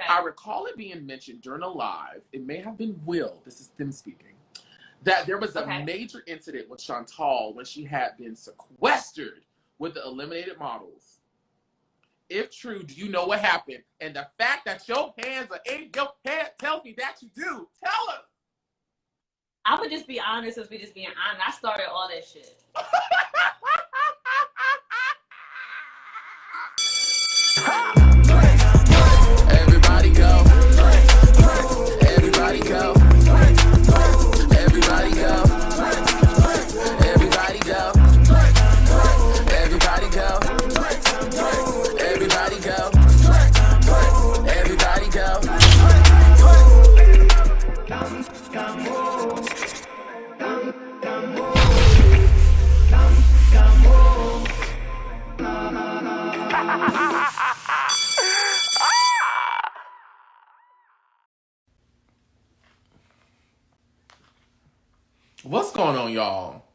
I recall it being mentioned during a live. It may have been Will. This is them speaking. That there was a major incident with Chantelle when she had been sequestered with the eliminated models. If true, do you know what happened? And the fact that your hands are in your head tells me that you do. Tell us. I'm gonna just be honest, as we just being honest. I started all that shit. Everybody go. Everybody go. Everybody go. Everybody go. Everybody go. Everybody go. Everybody go. What's going on, y'all?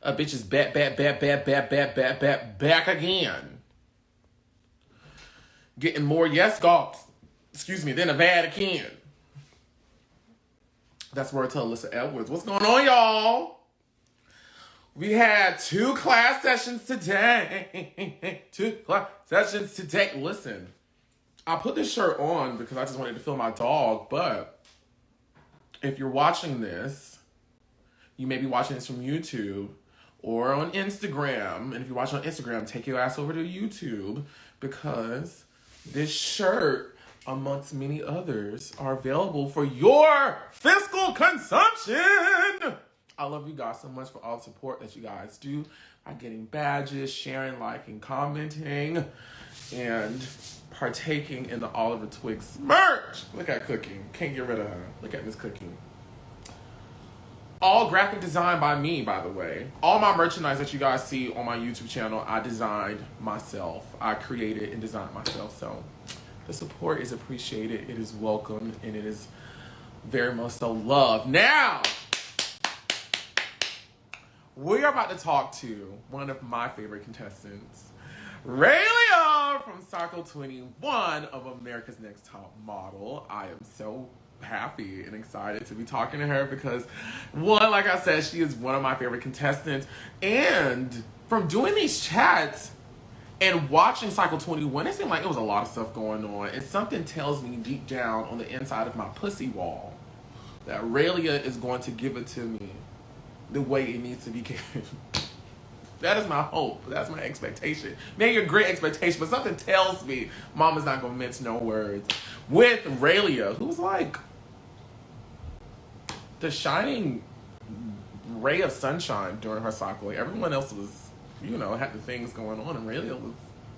A bitch is back again. Getting more yes golfs, than a Vatican. That's word to Alyssa Edwards. What's going on, y'all? We had 2 class sessions today. 2 class sessions today. Listen, I put this shirt on because I just wanted to film my dog, but if you're watching this, you may be watching this from YouTube or on Instagram. And if you're watching on Instagram, take your ass over to YouTube because this shirt, amongst many others, are available for your fiscal consumption. I love you guys so much for all the support that you guys do by getting badges, sharing, liking, commenting, and partaking in the Oliver Twixt merch. Look at Cooking. Can't get rid of her. Look at Miss Cooking. All graphic design by me, by the way. All my merchandise that you guys see on my YouTube channel, I designed myself. I created and designed myself. So the support is appreciated. It is welcome. And it is very much so loved. Now, we are about to talk to one of my favorite contestants, Raelia from Cycle 21 of America's Next Top Model. I am so happy and excited to be talking to her because, one, like I said, she is one of my favorite contestants. And from doing these chats and watching Cycle 21, it seemed like it was a lot of stuff going on. And something tells me deep down on the inside of my pussy wall that Raelia is going to give it to me the way it needs to be given. That is my hope. That's my expectation. Maybe a great expectation, but something tells me Mama's not going to mince no words. With Raelia, who's like the shining ray of sunshine during her cycle. Like, everyone else was, had the things going on, and Raelia was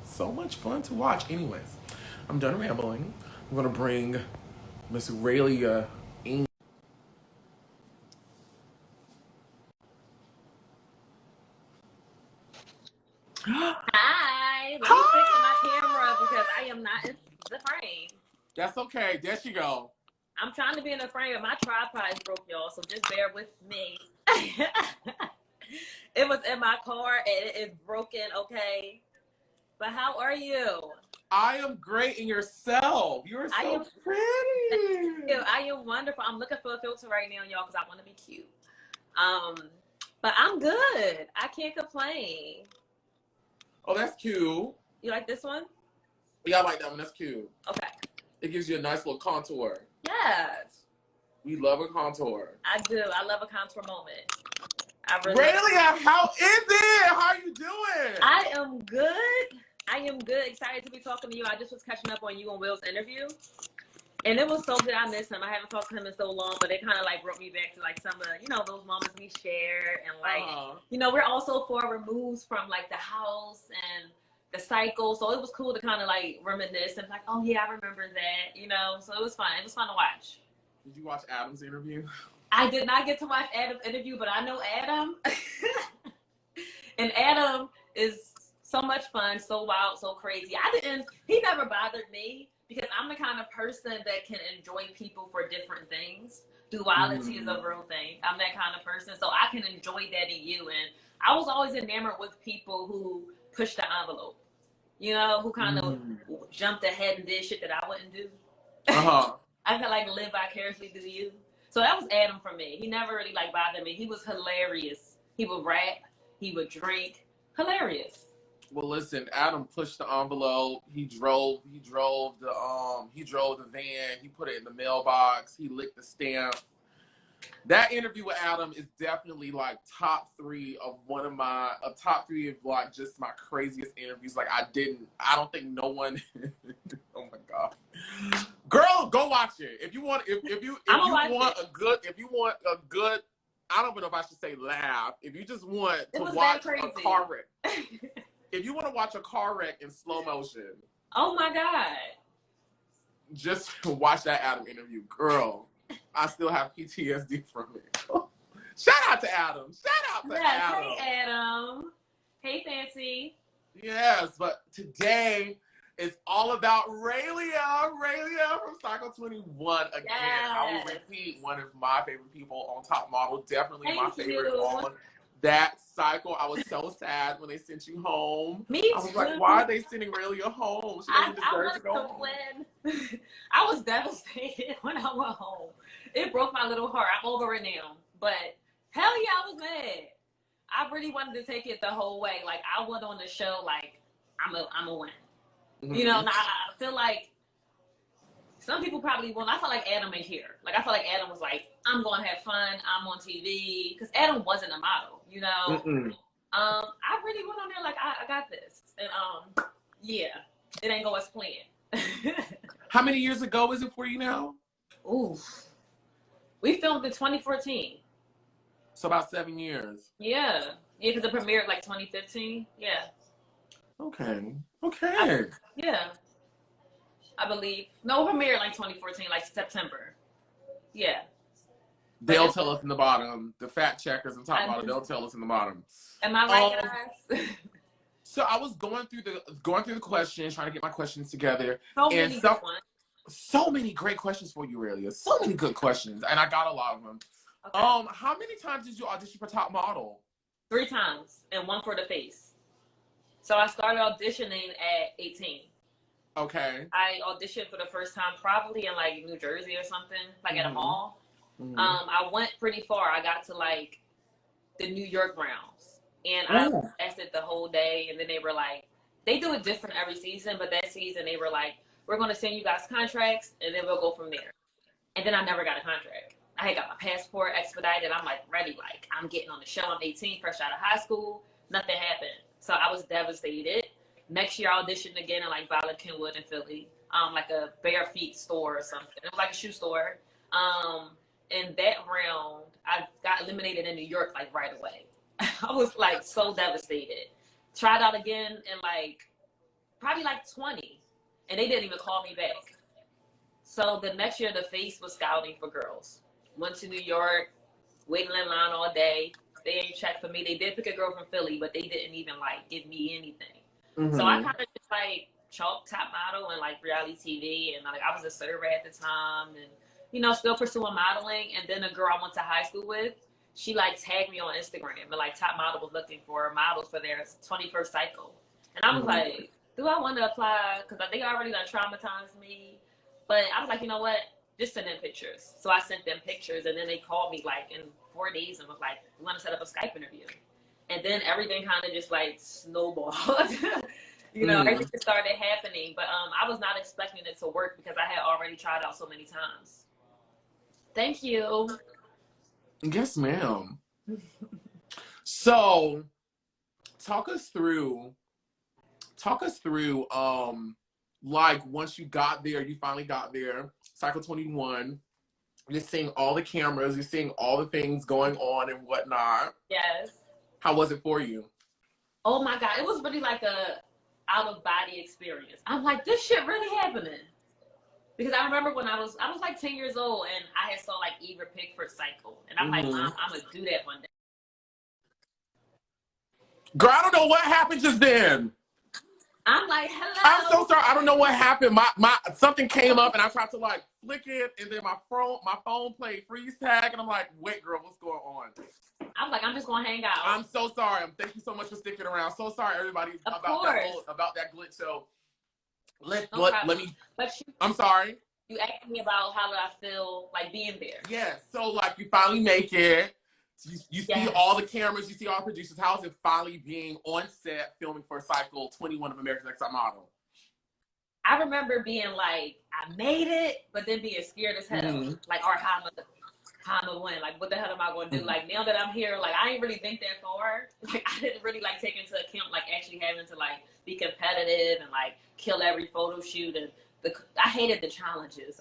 so much fun to watch. Anyways, I'm done rambling. I'm going to bring Miss Raelia in. Hi. Let me fix my camera because I am not in the frame. That's okay. There she go. I'm trying to be in the frame, but my tripod is broke, y'all, so just bear with me. It was in my car, and it is broken, okay? But how are you? I am great, and yourself. You're so pretty. I am wonderful. I'm looking for a filter right now, y'all, because I want to be cute. But I'm good. I can't complain. Oh, that's cute. You like this one? Yeah, I like that one. That's cute. Okay. It gives you a nice little contour. Yes. We love a contour. I do. I love a contour moment. Raelia, how is it? How are you doing? I am good. Excited to be talking to you. I just was catching up on you and Will's interview. And it was so good. I miss him. I haven't talked to him in so long, but it kind of like brought me back to like some of those moments we shared. And like, we're also 4 removes from like the house and the cycle. So it was cool to kind of like reminisce and like, oh yeah, I remember that, so it was fun. It was fun to watch. Did you watch Adam's interview? I did not get to watch Adam's interview, but I know Adam. And Adam is so much fun, so wild, so crazy. He never bothered me because I'm the kind of person that can enjoy people for different things. Duality is a real thing. I'm that kind of person. So I can enjoy that in you. And I was always enamored with people who push the envelope. you know, who kind of jumped ahead and did shit that I wouldn't do. Uh-huh. I could like live vicariously through you. So that was Adam for me. He never really like bothered me. He was hilarious. He would rap. He would drink. Hilarious. Well, listen, Adam pushed the envelope. He drove the van. He put it in the mailbox. He licked the stamp. That interview with Adam is definitely like top three of like just my craziest interviews. Like I don't think no one. Oh my God, girl, go watch it if you want. If you want a good, I don't know if I should say laugh. If you just want to watch a car wreck, if you want to watch a car wreck in slow motion, oh my God, just watch that Adam interview, girl. I still have PTSD from it. Shout out to Adam. Adam. Hey, Adam. Hey, Fancy. Yes, but today is all about Raelia from Cycle 21 again. Yes. I will repeat, one of my favorite people on Top Model. Definitely my favorite on that cycle. I was so sad when they sent you home. Me too. I was like, why are they sending Raelia home? She doesn't deserve to go home. I was devastated when I went home. It broke my little heart. I'm over it now. But hell yeah, I was mad. I really wanted to take it the whole way. Like I went on the show like I'm a win. Mm-hmm. You know, and I feel like some people probably won't. I felt like Adam ain't here. Like I felt like Adam was like, I'm gonna have fun. I'm on TV because Adam wasn't a model. You know, I really went on there like I got this, and yeah, it ain't go as planned. How many years ago is it for you now? Ooh, we filmed in 2014. So about 7 years. Yeah, because it premiered like 2015. Yeah. Okay. Yeah. I believe. No, it premiered like 2014, like September. Yeah. They'll tell us in the bottom. The fact checkers and Top Model, they'll tell us in the bottom. Am I right, guys? So I was going through the questions, trying to get my questions together. So many great questions for you, Raelia. So many good questions, and I got a lot of them. Okay. How many times did you audition for Top Model? 3 times, and 1 for the face. So I started auditioning at 18. Okay. I auditioned for the first time probably in like New Jersey or something, like at a mall. Mm-hmm. I went pretty far. I got to like the New York rounds, and I lasted the whole day. And then they were like, they do it different every season, but that season they were like, we're going to send you guys contracts, and then we'll go from there. And then I never got a contract. I had got my passport expedited. I'm like ready, like I'm getting on the show. I'm 18, fresh out of high school. Nothing happened. So I was devastated. Next year I auditioned again in like Violet Kenwood in Philly, like a bare feet store or something. It was like a shoe store. In that round, I got eliminated in New York like right away. I was like so devastated. Tried out again in like probably like 20, and they didn't even call me back. So the next year, the face was scouting for girls. Went to New York, waiting in line all day. They ain't checked for me. They did pick a girl from Philly, but they didn't even like give me anything. Mm-hmm. So I kind of just like chalked Top Model and like reality TV, and like I was a server at the time, and you know still pursuing modeling. And then a girl I went to high school with, she like tagged me on Instagram, and like Top Model was looking for models for their 21st cycle, and I was like, do I want to apply? Because I think I already done traumatized me, but I was like, you know what? Just send them pictures. So I sent them pictures, and then they called me like in 4 days and was like, we want to set up a Skype interview. And then everything kind of just like snowballed. You know, everything started happening. But I was not expecting it to work because I had already tried out so many times. Thank you. Yes, ma'am. So talk us through like once you got there, you finally got there, Cycle 21, you're seeing all the cameras, you're seeing all the things going on and whatnot. Yes. How was it for you? Oh my God, it was really like a out of body experience. I'm like, this shit really happening. Because I remember when I was like 10 years old, and I had saw like Eva Pickford cycle, and I'm like, Mom, I'm gonna do that one day. Girl, I don't know what happened just then. I'm like, hello. I'm so sorry. I don't know what happened. My something came up, and I tried to like flicking, and then my phone played freeze tag, and I'm like, wait, girl, what's going on? I'm like, I'm just gonna hang out. I'm so sorry. Thank you so much for sticking around. So sorry, everybody, about that glitch. So let me. But I'm sorry. You asked me about how did I feel like being there. Yeah. So like you finally make it. You see all the cameras. You see all the producers. How's it finally being on set filming for Cycle 21 of America's Next Top Model? I remember being like, I made it, but then being scared as hell. Mm-hmm. Like, or how I'm gonna win. Like, what the hell am I gonna do? Mm-hmm. Like, now that I'm here, like, I didn't really think that far. Like, I didn't really like take into account like actually having to like be competitive and like kill every photo shoot. And I hated the challenges.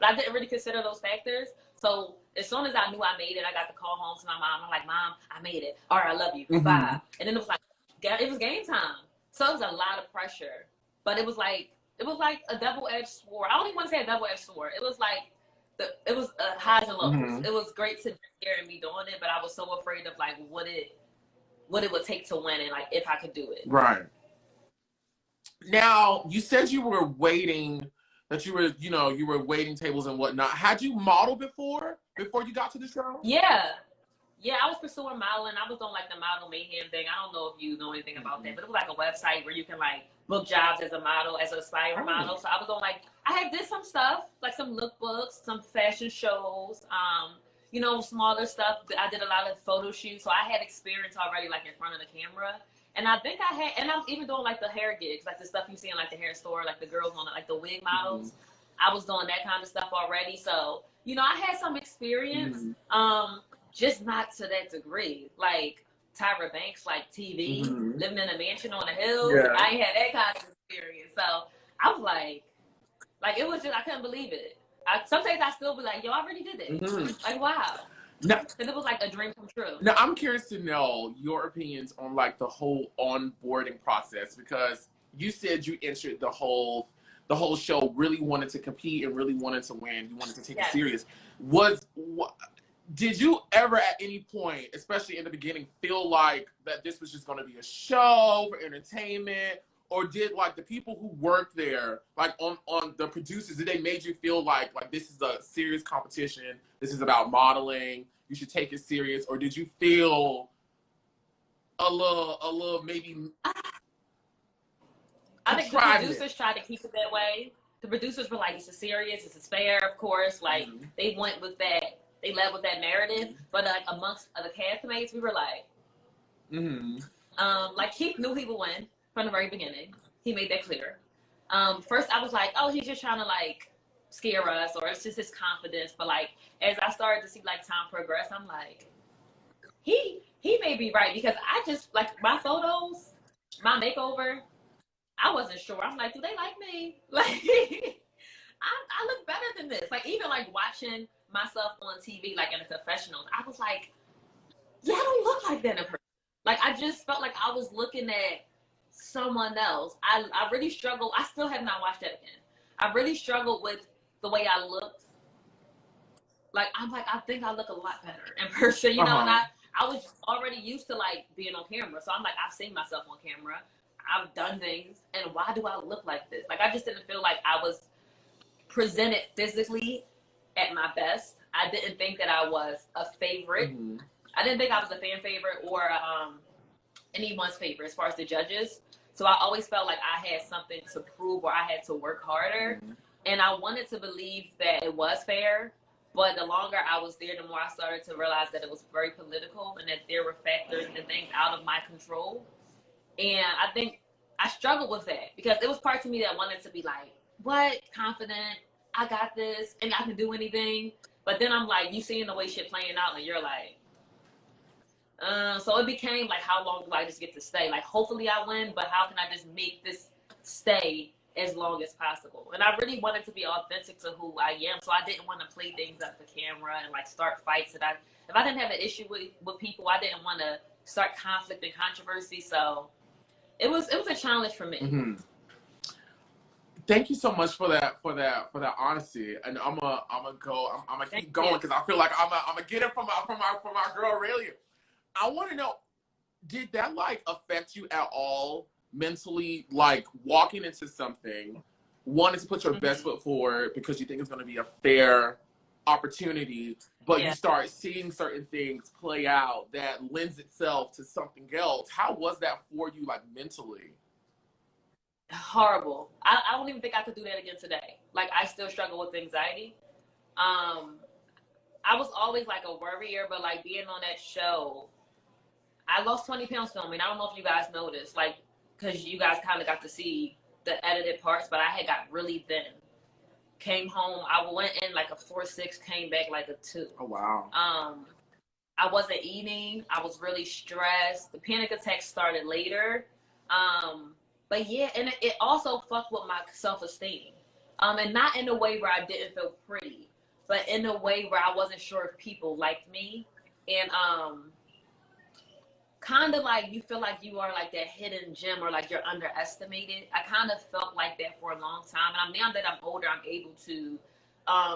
But I didn't really consider those factors. So as soon as I knew I made it, I got the call home to my mom. I'm like, Mom, I made it. All right, I love you. Mm-hmm. Bye. And then it was game time. So it was a lot of pressure. But it was like a double-edged sword. I don't even want to say a double-edged sword. It was like it was highs and lows. Mm-hmm. It was great to be here and be doing it, but I was so afraid of like what it would take to win and like if I could do it. Right. Now you said you were waiting, that you were waiting tables and whatnot. Had you modeled before you got to the show? Yeah, I was pursuing modeling. I was on like the Model Mayhem thing. I don't know if you know anything about that, but it was like a website where you can like book jobs as a model, as an aspiring model. So I was on like, I did some stuff, like some lookbooks, some fashion shows, smaller stuff. I did a lot of photo shoots. So I had experience already like in front of the camera. And I think I was even doing like the hair gigs, like the stuff you see in like the hair store, like the girls on like the wig models. Mm-hmm. I was doing that kind of stuff already. So, I had some experience. Mm-hmm. Just not to that degree. Like Tyra Banks, like TV, mm-hmm. living in a mansion on a hill. Yeah. I ain't had that kind of experience. So I was like it was just, I couldn't believe it. Sometimes I still be like, yo, I already did it. Mm-hmm. Like, wow. Because it was like a dream come true. Now, I'm curious to know your opinions on like the whole onboarding process, because you said you entered the whole show, really wanted to compete and really wanted to win. You wanted to take it serious. Did you ever at any point, especially in the beginning, feel like that this was just going to be a show for entertainment? Or did like the people who worked there, like on the producers, did they make you feel like this is a serious competition? This is about modeling. You should take it serious. Or did you feel a little maybe? I think the producers tried to keep it that way. The producers were like, "This is serious. This is fair." Of course, like mm-hmm. they went with that. They led with that narrative, but like amongst the castmates, we were like, mm-hmm. Like Keith knew he would win from the very beginning. He made that clear. First, I was like, oh, he's just trying to like scare us, or it's just his confidence. But like as I started to see like time progress, I'm like, he may be right, because I just like my photos, my makeover. I wasn't sure. I'm like, do they like me? Like, I look better than this. Like even like watching myself on TV, like in the confessionals, I was like, yeah, I don't look like that in person. Like I just felt like I was looking at someone else. I really struggled. I still have not watched that again. I really struggled with the way I looked. Like I'm like, I think I look a lot better in person, and I was already used to like being on camera. So I'm like, I've seen myself on camera. I've done things, and why do I look like this? Like I just didn't feel like I was presented physically at my best. I didn't think that I was a favorite. Mm-hmm. I didn't think I was a fan favorite or anyone's favorite as far as the judges. So I always felt like I had something to prove, or I had to work harder. Mm-hmm. And I wanted to believe that it was fair. But the longer I was there, the more I started to realize that it was very political and that there were factors and things out of my control. And I think I struggled with that, because it was parts of me that wanted to be like, what? Confident, I got this, and I can do anything. But then I'm like, you seeing the way shit playing out, and you're like, so it became like, how long do I just get to stay? Like, hopefully I win, but how can I just make this stay as long as possible? And I really wanted to be authentic to who I am, so I didn't want to play things at the camera and like start fights. And if I didn't have an issue with people, I didn't want to start conflict and controversy. So it was a challenge for me. Mm-hmm. Thank you so much for that honesty, and I'm gonna keep going, because I feel like I'm gonna get it from our girl Raelia. I want to know, did that like affect you at all mentally, like walking into something wanting to put your best foot forward because you think it's going to be a fair opportunity, but you start seeing certain things play out that lends itself to something else. How was that for you, like, mentally? Horrible. I don't even think I could do that again today. Like, I still struggle with anxiety. I was always like a worrier, but like being on that show, I lost 20 pounds filming. I don't know if you guys noticed, like, because you guys kind of got to see the edited parts, but I had got really thin. Came home, I went in like a 4.6, came back like a 2. Oh, wow. I wasn't eating. I was really stressed. The panic attacks started later. But yeah, and it also fucked with my self-esteem. And not in a way where I didn't feel pretty, but in a way where I wasn't sure if people liked me. And kind of like you feel like you are like that hidden gem or like you're underestimated. I kind of felt like that for a long time. And now that I'm older, I'm able to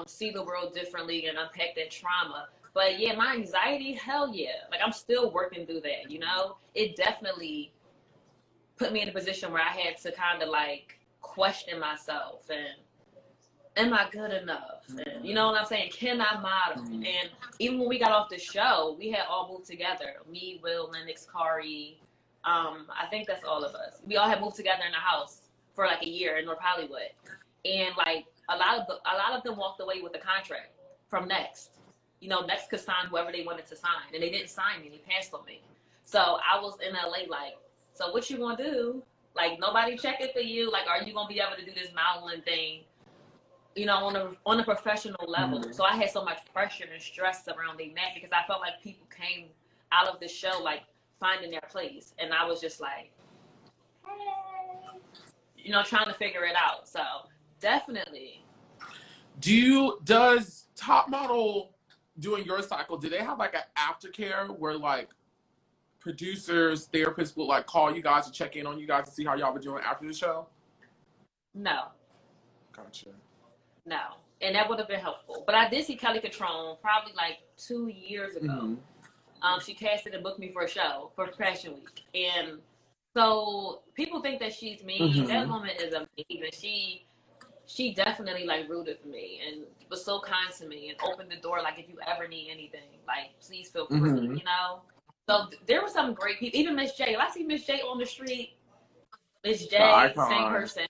see the world differently and unpack that trauma. But yeah, my anxiety, hell yeah. Like, I'm still working through that, you know? It definitely put me in a position where I had to kind of like question myself and am I good enough? And you know what I'm saying? Can I model? And even when we got off the show, we had all moved together. Me, Will, Lennox, Kari. I think that's all of us. We all had moved together in a house for like a year in North Hollywood. And like a lot of them walked away with a contract from Next. You know, Next could sign whoever they wanted to sign. And they didn't sign me. They passed on me. So I was in LA like, so what you gonna do? Like, nobody checking for you. Like, are you gonna be able to do this modeling thing, you know, on a professional level? So I had so much pressure and stress surrounding that because I felt like people came out of the show like finding their place, and I was just like, you know, trying to figure it out. So definitely. Does Top Model during your cycle, do they have like an aftercare where like producers, therapists will like call you guys to check in on you guys to see how y'all were doing after the show? No. Gotcha. No. And that would have been helpful. But I did see Kelly Catrone probably like 2 years ago. She casted and booked me for a show for Fashion Week. And so people think that she's mean. That woman is amazing. She definitely like rooted for me and was so kind to me and opened the door. Like, if you ever need anything, like, please feel free, you know? So there were some great people. Even Miss J. If I see Miss J on the street, Miss J, same person.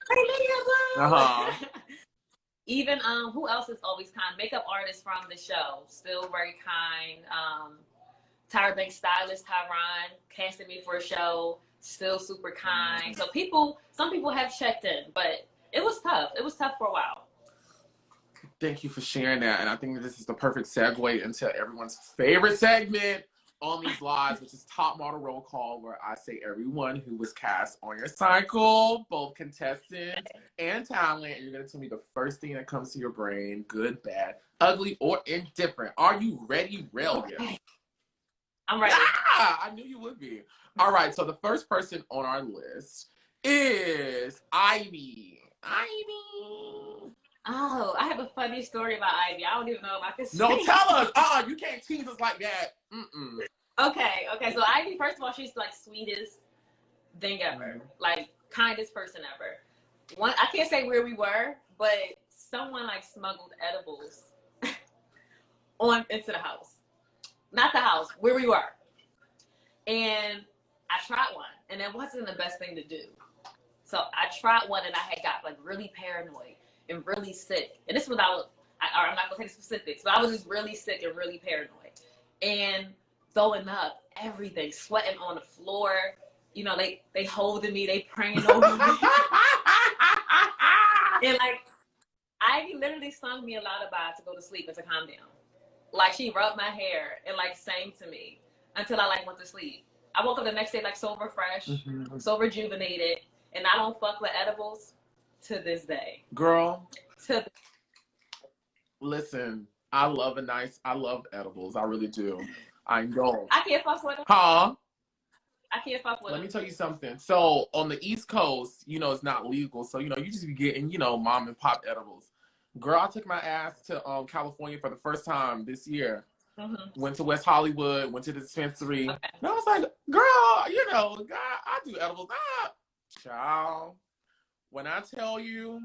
Even who else is always kind? Makeup artist from the show, still very kind. Tyra Banks stylist Tyron casted me for a show, still super kind. So some people have checked in, but it was tough. It was tough for a while. Thank you for sharing that, and I think this is the perfect segue into everyone's favorite segment on these lives, which is Top Model Roll Call, where I say everyone who was cast on your cycle, both contestants and talent, and you're going to tell me the first thing that comes to your brain, good, bad, ugly, or indifferent. Are you ready, Raelia? Okay. I'm ready. Yeah, I knew you would be. All right, so the first person on our list is Ivy. Oh, I have a funny story about Ivy. I don't even know if I can say. No, tell us. You can't tease us like that. Okay. So Ivy, first of all, she's like sweetest thing ever. Like, kindest person ever. I can't say where we were, but someone like smuggled edibles into the house. Not the house, where we were. And I tried one, and it wasn't the best thing to do. So I tried one, and I had got like really paranoid and really sick. And this was I'm not gonna say the specifics, but I was just really sick and really paranoid. And throwing up everything, sweating on the floor. You know, they holding me, they praying over me. And like, Ivy literally sung me a lullaby to go to sleep and to calm down. Like, she rubbed my hair and like sang to me until I like went to sleep. I woke up the next day like so refreshed, so rejuvenated, and I don't fuck with edibles to this day. Girl, listen, I love edibles. I really do. I know. I can't fuck with them. Huh? I can't fuck with them. Let me tell you something. So on the East Coast, you know, it's not legal. So, you know, you just be getting, you know, mom and pop edibles. Girl, I took my ass to California for the first time this year. Went to West Hollywood, went to the dispensary. Okay. And I was like, girl, you know, God, I do edibles. Child. When I tell you,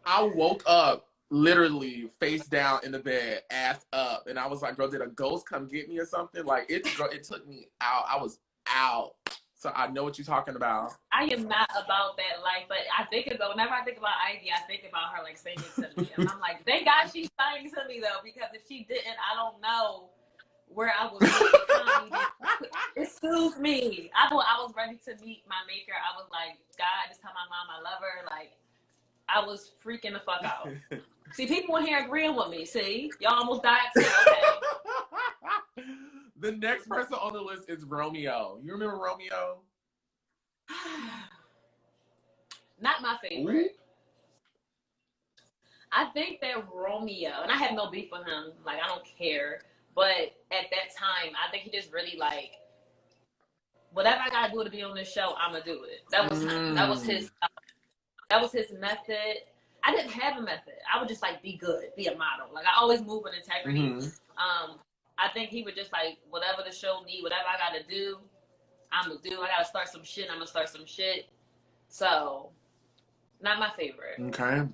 I woke up literally face down in the bed, ass up, and I was like, "Girl, did a ghost come get me or something?" Like it took me out. I was out. So I know what you're talking about. I am not about that life, but I think about whenever I think about Ivy, I think about her like singing to me, and I'm like, thank God she's singing to me though, because if she didn't, I don't know where I was. It soothes me. I thought I was ready to meet my maker. I was like, God, just tell my mom I love her. Like, I was freaking the fuck out. See, people in here agreeing with me. See, y'all almost died too. Okay. The next person on the list is Romeo. You remember Romeo? Not my favorite. Ooh. I think that Romeo, and I have no beef with him. Like, I don't care. But at that time, I think he just really like, whatever I gotta do to be on this show, I'm gonna do it. That was him. That was his. That was his method. I didn't have a method. I would just like be good, be a model. Like I always move with integrity. Mm-hmm. I think he would just like whatever the show need, whatever I gotta do, I'm gonna do. I gotta start some shit. I'm gonna start some shit. So, not my favorite. Okay.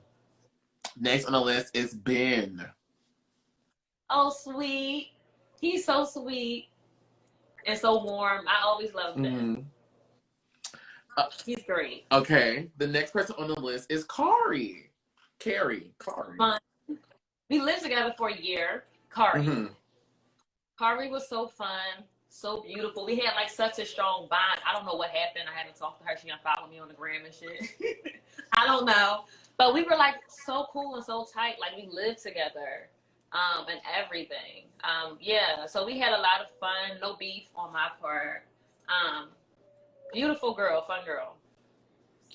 Next on the list is Ben. Oh, sweet. He's so sweet and so warm. I always loved Ben. Mm-hmm. He's great. Okay. The next person on the list is Kari. Kari. Fun. We lived together for a year. Kari. Mm-hmm. Kari was so fun, so beautiful. We had like such a strong bond. I don't know what happened. I haven't talked to her. She unfollowed me on the gram and shit. I don't know. But we were like so cool and so tight. Like we lived together and everything. Yeah. So we had a lot of fun. No beef on my part. Beautiful girl, fun girl.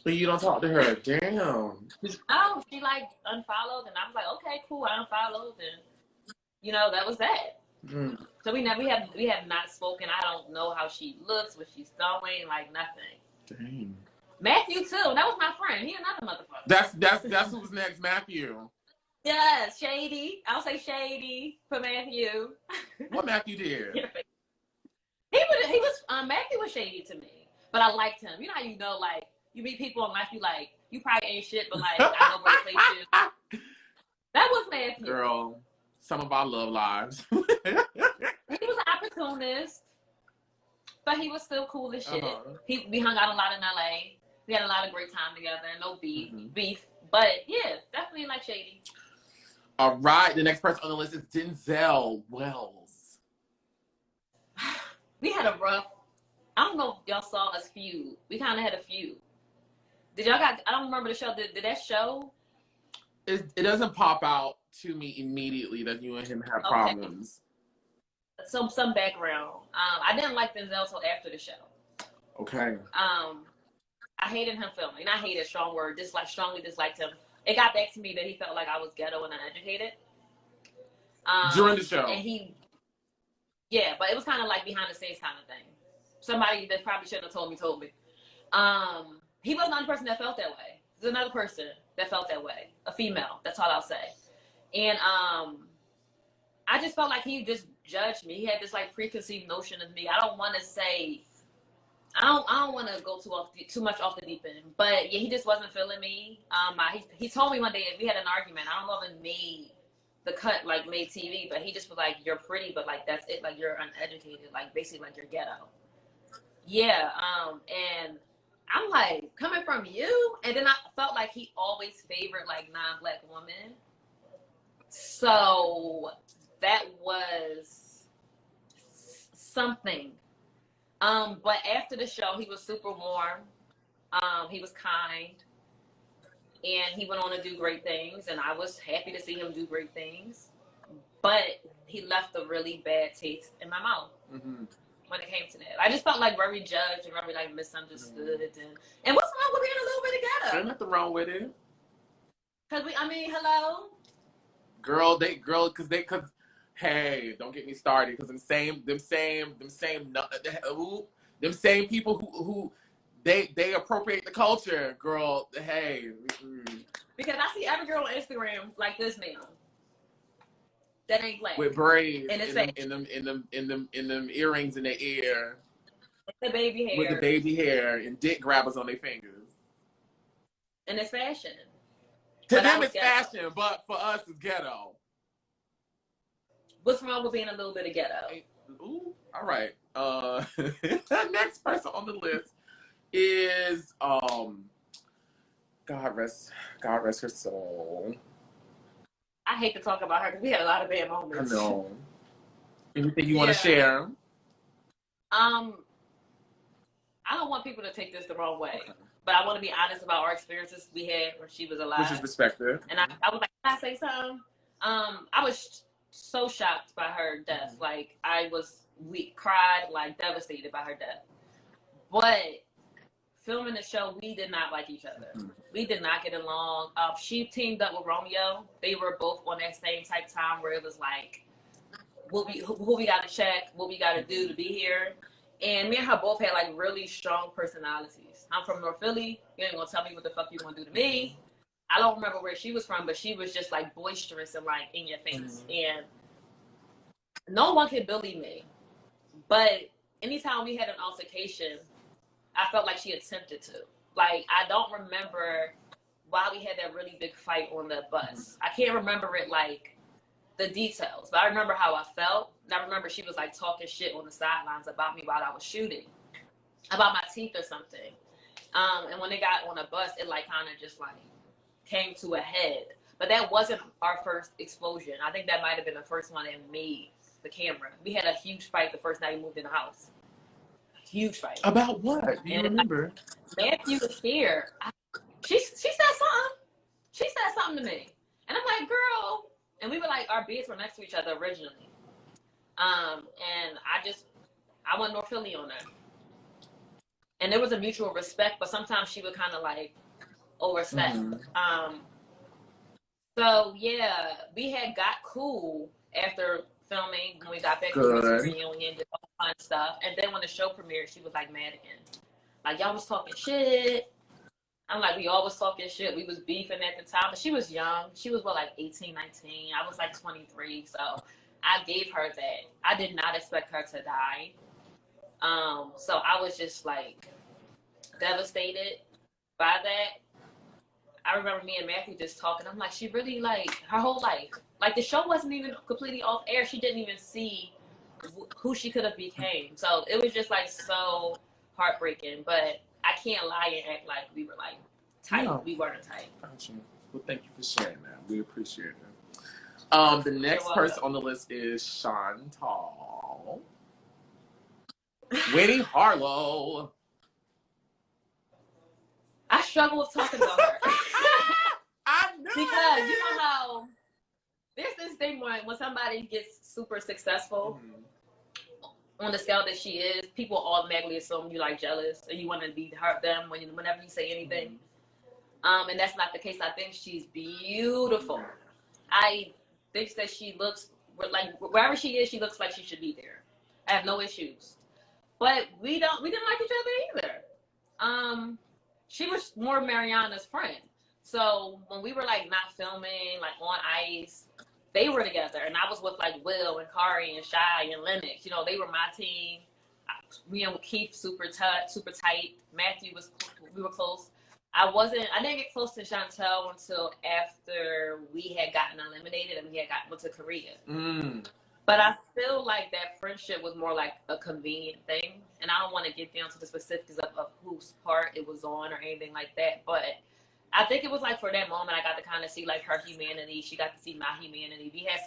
But you don't talk to her. Damn. Oh, she like unfollowed, and I was like, okay, cool. I unfollowed, and you know that was that. Mm. So we have not spoken. I don't know how she looks, what she's doing, like nothing. Dang. Matthew too. That was my friend. He another motherfucker. That's who's next, Matthew. Yes, shady. I'll say shady for Matthew. What Matthew did? He was Matthew was shady to me. But I liked him. You know how you know, like, you meet people in life, you like, you probably ain't shit, but like, I know where to place you. That was Matthew. Girl, some of our love lives. He was an opportunist, but he was still cool as shit. We hung out a lot in LA. We had a lot of great time together. No beef. But yeah, definitely like shady. All right, the next person on the list is Denzel Wells. We had a rough. I don't know if y'all saw us feud. We kind of had a feud. I don't remember the show. Did that show? It doesn't pop out to me immediately that you and him have problems. Some background. I didn't like Denzel until after the show. Okay. I hated him filming. Not hated, strong word. Strongly disliked him. It got back to me that he felt like I was ghetto and uneducated. During the show. And yeah, but it was kind of like behind the scenes kind of thing. Somebody that probably shouldn't have told me. He wasn't the only person that felt that way. There's another person that felt that way. A female. That's all I'll say. And I just felt like he just judged me. He had this like preconceived notion of me. I don't want to say. I don't want to go too much off the deep end. But yeah, he just wasn't feeling me. He told me one day we had an argument. I don't know if it made the cut, like made TV, but he just was like, "You're pretty, but like that's it. Like you're uneducated. Like basically like you're ghetto." Yeah, and I'm like, coming from you? And then I felt like he always favored like non-black women. So that was something. But after the show, he was super warm. He was kind. And he went on to do great things. And I was happy to see him do great things. But he left a really bad taste in my mouth. Mm-hmm. When it came to that, I just felt like very judged and very like misunderstood. And what's wrong with being a little bit of ghetto? There's nothing wrong with it. Cause hello, girl, cause hey, don't get me started. Cause them same people who they appropriate the culture, girl. Hey, because I see every girl on Instagram like this now. That ain't black. With braids in them earrings in their ear. The baby hair. With the baby hair and dick grabbers on their fingers. And it's fashion. To But I them, was it's ghetto. fashion, but for us, it's ghetto. What's wrong with being a little bit of ghetto? Ooh, all right. The next person on the list is God rest her soul. I hate to talk about her because we had a lot of bad I moments. know. Anything you want to share? I don't want people to take this the wrong way, but I want to be honest about our experiences we had when she was alive. Which is respected. And I was like, can I say something? I was so shocked by her death. Like, we cried, like, devastated by her death. But filming the show, we did not like each other. We did not get along. She teamed up with Romeo. They were both on that same type time where it was like, who we got to check, what we got to do to be here. And me and her both had like really strong personalities. I'm from North Philly. You ain't gonna tell me what the fuck you gonna do to me. I don't remember where she was from, but she was just like boisterous and like in your face. And no one could bully me. But anytime we had an altercation, I felt like she attempted to. Like, I don't remember why we had that really big fight on the bus. I can't remember it like the details, but I remember how I felt. And I remember she was like talking shit on the sidelines about me while I was shooting, about my teeth or something. And when they got on a bus, it like kind of just like came to a head. But that wasn't our first explosion. I think that might have been the first one that made the camera. We had a huge fight the first night we moved in the house. Huge fight. About what? Do you remember? Matthew was scared. She said something. She said something to me. And I'm like, girl. And we were like, our beds were next to each other originally. And I went North Philly on her. And there was a mutual respect, but sometimes she would kind of like overstep. So yeah, we had got cool after filming when we got back from the reunion, did all fun stuff. And then when the show premiered, she was like mad again. Like, y'all was talking shit. I'm like, we all was talking shit. We was beefing at the time, but she was young. She was what, like 18, 19. I was like 23. So I gave her that. I did not expect her to die. So I was just like devastated by that. I remember me and Matthew just talking. I'm like, she really like her whole life. Like, the show wasn't even completely off air. She didn't even see who she could have became. So it was just like so heartbreaking. But I can't lie and act like we were like tight. No. We weren't tight. Gotcha. Well, thank you for sharing that. We appreciate it. The next person on the list is Chantelle. Winnie Harlow. I struggle with talking about her. I know. Because you know how there's this thing when somebody gets super successful on the scale that she is, people automatically assume you like jealous or you want to be them whenever you say anything. And that's not the case. I think she's beautiful. I think that she looks like wherever she is, she looks like she should be there. I have no issues. But we didn't like each other either. She was more Mariana's friend. So when we were like not filming, like on ice, they were together, and I was with like Will and Kari and Shy and Lennox. You know, they were my team. Me and Keith super tight. Matthew we were close. I didn't get close to Chantelle until after we had gotten eliminated and we had went to Korea. But I feel like that friendship was more like a convenient thing, and I don't want to get down to the specifics of whose part it was on or anything like that. But I think it was like for that moment, I got to kind of see like her humanity. She got to see my humanity. We had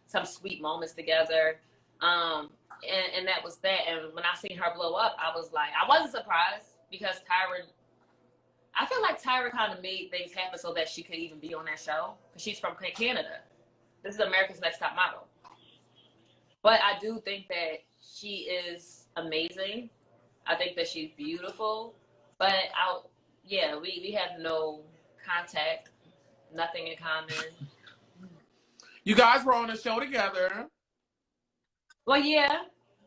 some sweet moments together, and that was that. And when I seen her blow up, I was like, I wasn't surprised because I feel like Tyra kind of made things happen so that she could even be on that show because she's from Canada. This is America's Next Top Model. But I do think that she is amazing. I think that she's beautiful. But we have no contact, nothing in common. You guys were on a show together. Well, yeah.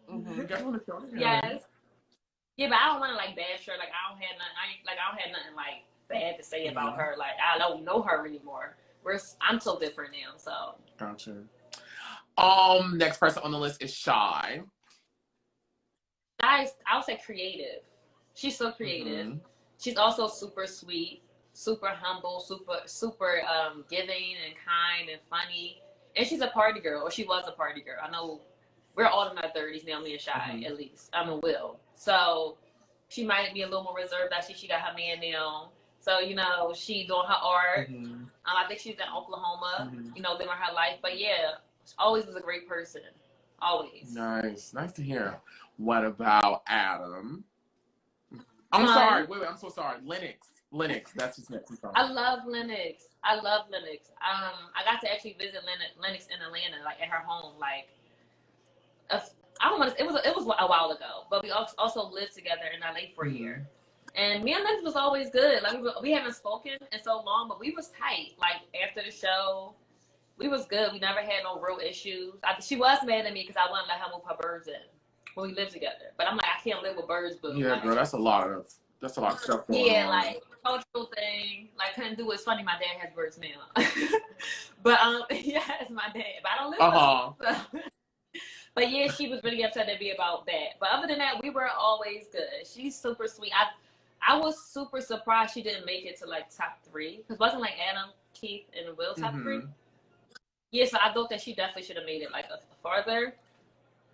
You guys were on a show together. Yes. Yeah, but I don't want to like bash her. Like, I don't have nothing like bad to say about her. Like, I don't know her anymore. I'm so different now. So. Gotcha. Next person on the list is Shy. I would say creative. She's so creative. She's also super sweet. super humble, super giving and kind and funny. And she's a party girl, or she was a party girl. I know we're all in our 30s now, me and Shy, at least. I'm in Will. So she might be a little more reserved. Actually, she got her man now. So, you know, she doing her art. I think she's in Oklahoma, you know, living her life. But yeah, she always was a great person. Always. Nice. Nice to hear. What about Adam? I'm sorry. Wait, I'm so sorry. Lennox. That's his next song. I love Lennox. I got to actually visit Lennox in Atlanta, like at her home. Like, I don't want to. It was a while ago, but we also lived together in LA for a year. And me and Lennox was always good. Like we haven't spoken in so long, but we was tight. Like after the show, we was good. We never had no real issues. She was mad at me because I wouldn't let her move her birds in when we lived together. But I'm like, I can't live with birds, boo. Yeah, like, girl, that's a lot of stuff going on. Yeah, like cultural thing. Like couldn't do it. It's funny, my dad has birds now. But yeah, it's my dad. But I don't live with him. So. But yeah, she was really upset at me about that. But other than that, we were always good. She's super sweet. I was super surprised she didn't make it to like top 3. Because wasn't like Adam, Keith, and Will top 3? Yeah, so I thought that she definitely should have made it like farther.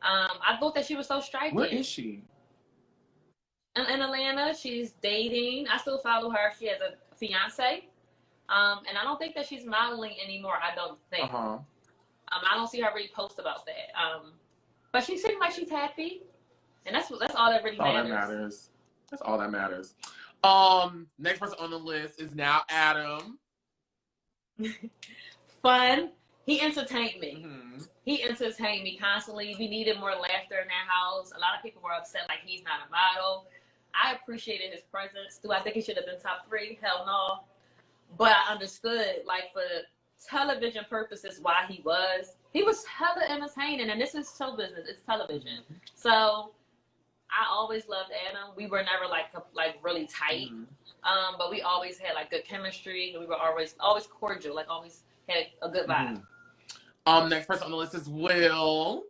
I thought that she was so striking. Where is she? In Atlanta. She's dating. I still follow her. She has a fiance. And I don't think that she's modeling anymore. I don't think. I don't see her really post about that. But she seems like she's happy. And that's all that really matters. That's all that matters. Next person on the list is now Adam. Fun. He entertained me. He entertained me constantly. We needed more laughter in that house. A lot of people were upset like he's not a model. I appreciated his presence. Do I think he should have been top 3? Hell no. But I understood, like, for television purposes, why he was hella entertaining. And this is show business. It's television. So I always loved Adam. We were never like really tight. But we always had like good chemistry. And we were always cordial. Like always had a good vibe. Next person on the list is Will.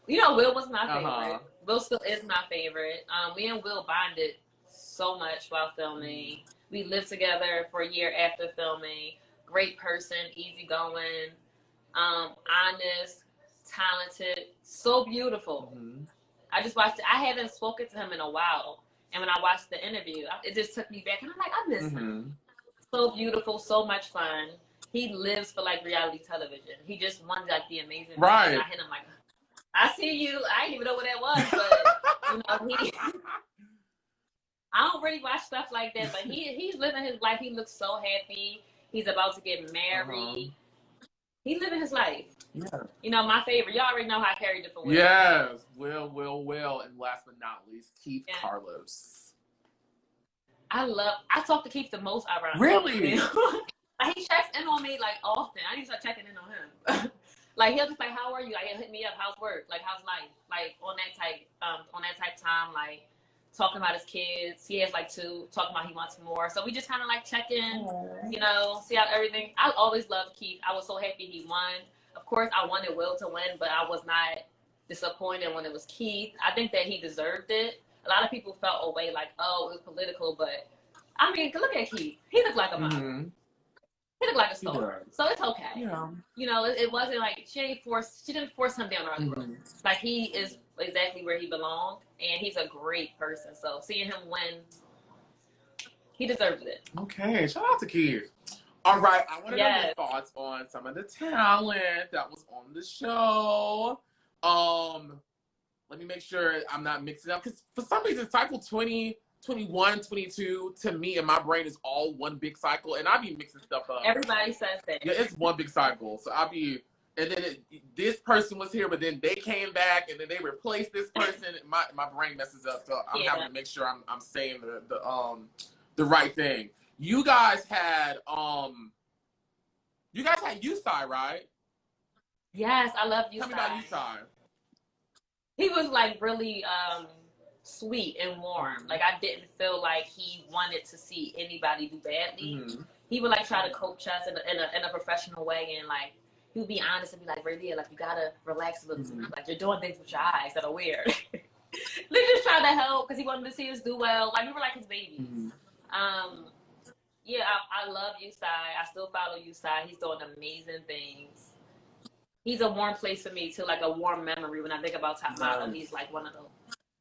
You know, Will was my favorite. Will still is my favorite. Me and Will bonded so much while filming. We lived together for a year after filming. Great person, easygoing, honest, talented, so beautiful. I just watched it. I haven't spoken to him in a while. And when I watched the interview, it just took me back. And I'm like, I miss him. So beautiful, so much fun. He lives for like reality television. He just won like the amazing. Right. And I hit him like, I see you. I didn't even know what that was, but you know, I don't really watch stuff like that. But he's living his life. He looks so happy. He's about to get married. He's living his life. Yeah. You know, my favorite. Y'all already know how I carried it for Will. Yes, Will, and last but not least, Keith Carlos. I talk to Keith the most around. Really? He checks in on me like often. I need to start checking in on him. Like he'll just like, how are you? Like he'll hit me up, how's work? Like how's life? Like on that type time, like talking about his kids. He has like 2, talking about he wants more. So we just kind of like check in, you know, see how everything. I always loved Keith. I was so happy he won. Of course, I wanted Will to win, but I was not disappointed when it was Keith. I think that he deserved it. A lot of people felt away like, oh, it was political, but I mean, look at Keith. He looked like a model. He looked like a star. So it's okay. Yeah. You know, it wasn't like she didn't force him down our throat. Like he is exactly where he belonged, and he's a great person. So seeing him win, he deserves it. Okay, shout out to Keith. All right, I want to know your thoughts on some of the talent that was on the show. Let me make sure I'm not mixing up, because for some reason, cycle 20, 21, 22, to me in my brain is all one big cycle, and I be mixing stuff up. Everybody says that. Yeah, it's one big cycle. So and then this person was here, but then they came back, and then they replaced this person. My brain messes up, so I'm having to make sure I'm saying the right thing. You guys had Yusai, right? Yes, I love Yusai. Tell me about Yusai. He was like really sweet and warm. Like I didn't feel like he wanted to see anybody do badly. He would like try to coach us in a professional way, and like he would be honest and be like, Raelia, like you gotta relax a little bit. Like you're doing things with your eyes that are weird. They just tried to help because he wanted to see us do well. Like we were like his babies. Yeah, I love Usai. I still follow Usai. He's doing amazing things. He's a warm place for me too, like a warm memory. When I think about Top Model, he's like one of those.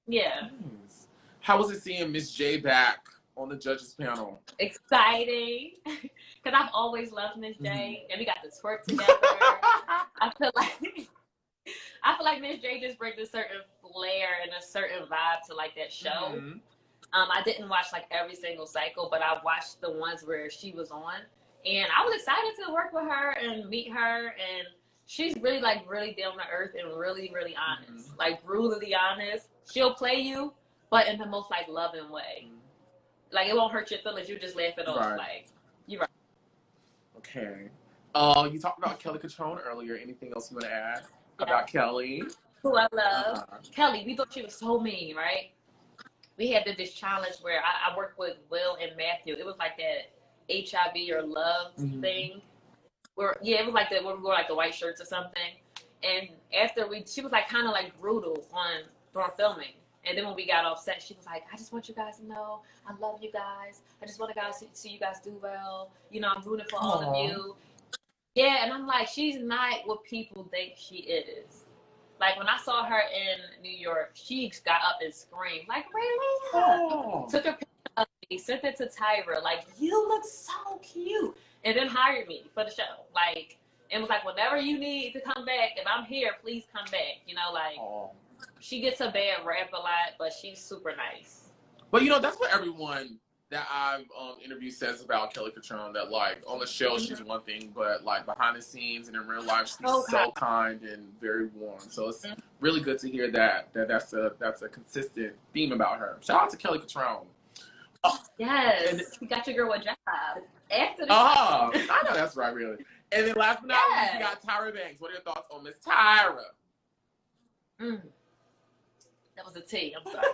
Yeah. Nice. How was it seeing Miss J back on the judges panel? Exciting, because I've always loved Miss J, and we got to twerk together. I feel like Miss J just brings a certain flair and a certain vibe to like that show. I didn't watch like every single cycle, but I watched the ones where she was on, and I was excited to work with her and meet her. And she's really really down to earth and really honest, like brutally honest. She'll play you, but in the most like loving way. Like it won't hurt your feelings. You just laugh it off. Right. Like you're right. Okay. You talked about Kelly Calhoun earlier. Anything else you want to add about Kelly? Who I love. Kelly, we thought she was so mean, right? We had this challenge where I worked with Will and Matthew. It was like that HIV or love thing. It was like that where we wore like the white shirts or something. And after she was like kind of like brutal during filming. And then when we got off set, she was like, I just want you guys to know I love you guys. I just want to guys see you guys do well. You know, I'm rooting for all of you. Yeah, and I'm like, she's not what people think she is. Like when I saw her in New York, she got up and screamed, like, Raelia. Took a picture of me, sent it to Tyra, like, you look so cute. And then hired me for the show. Like, it was like, whenever you need to come back, if I'm here, please come back. You know, like, she gets a bad rap a lot, but she's super nice. But, you know, that's what everyone that I've interviewed says about Kelly Calhoun, that, like, on the show, she's one thing, but, like, behind the scenes and in real life, she's so kind and very warm. So it's really good to hear that's a consistent theme about her. Shout out to Kelly Calhoun. Yes, you got your girl a job after the show. I know that's right, really. And then last but not least, we got Tyra Banks. What are your thoughts on Miss Tyra? That was a T. I'm sorry.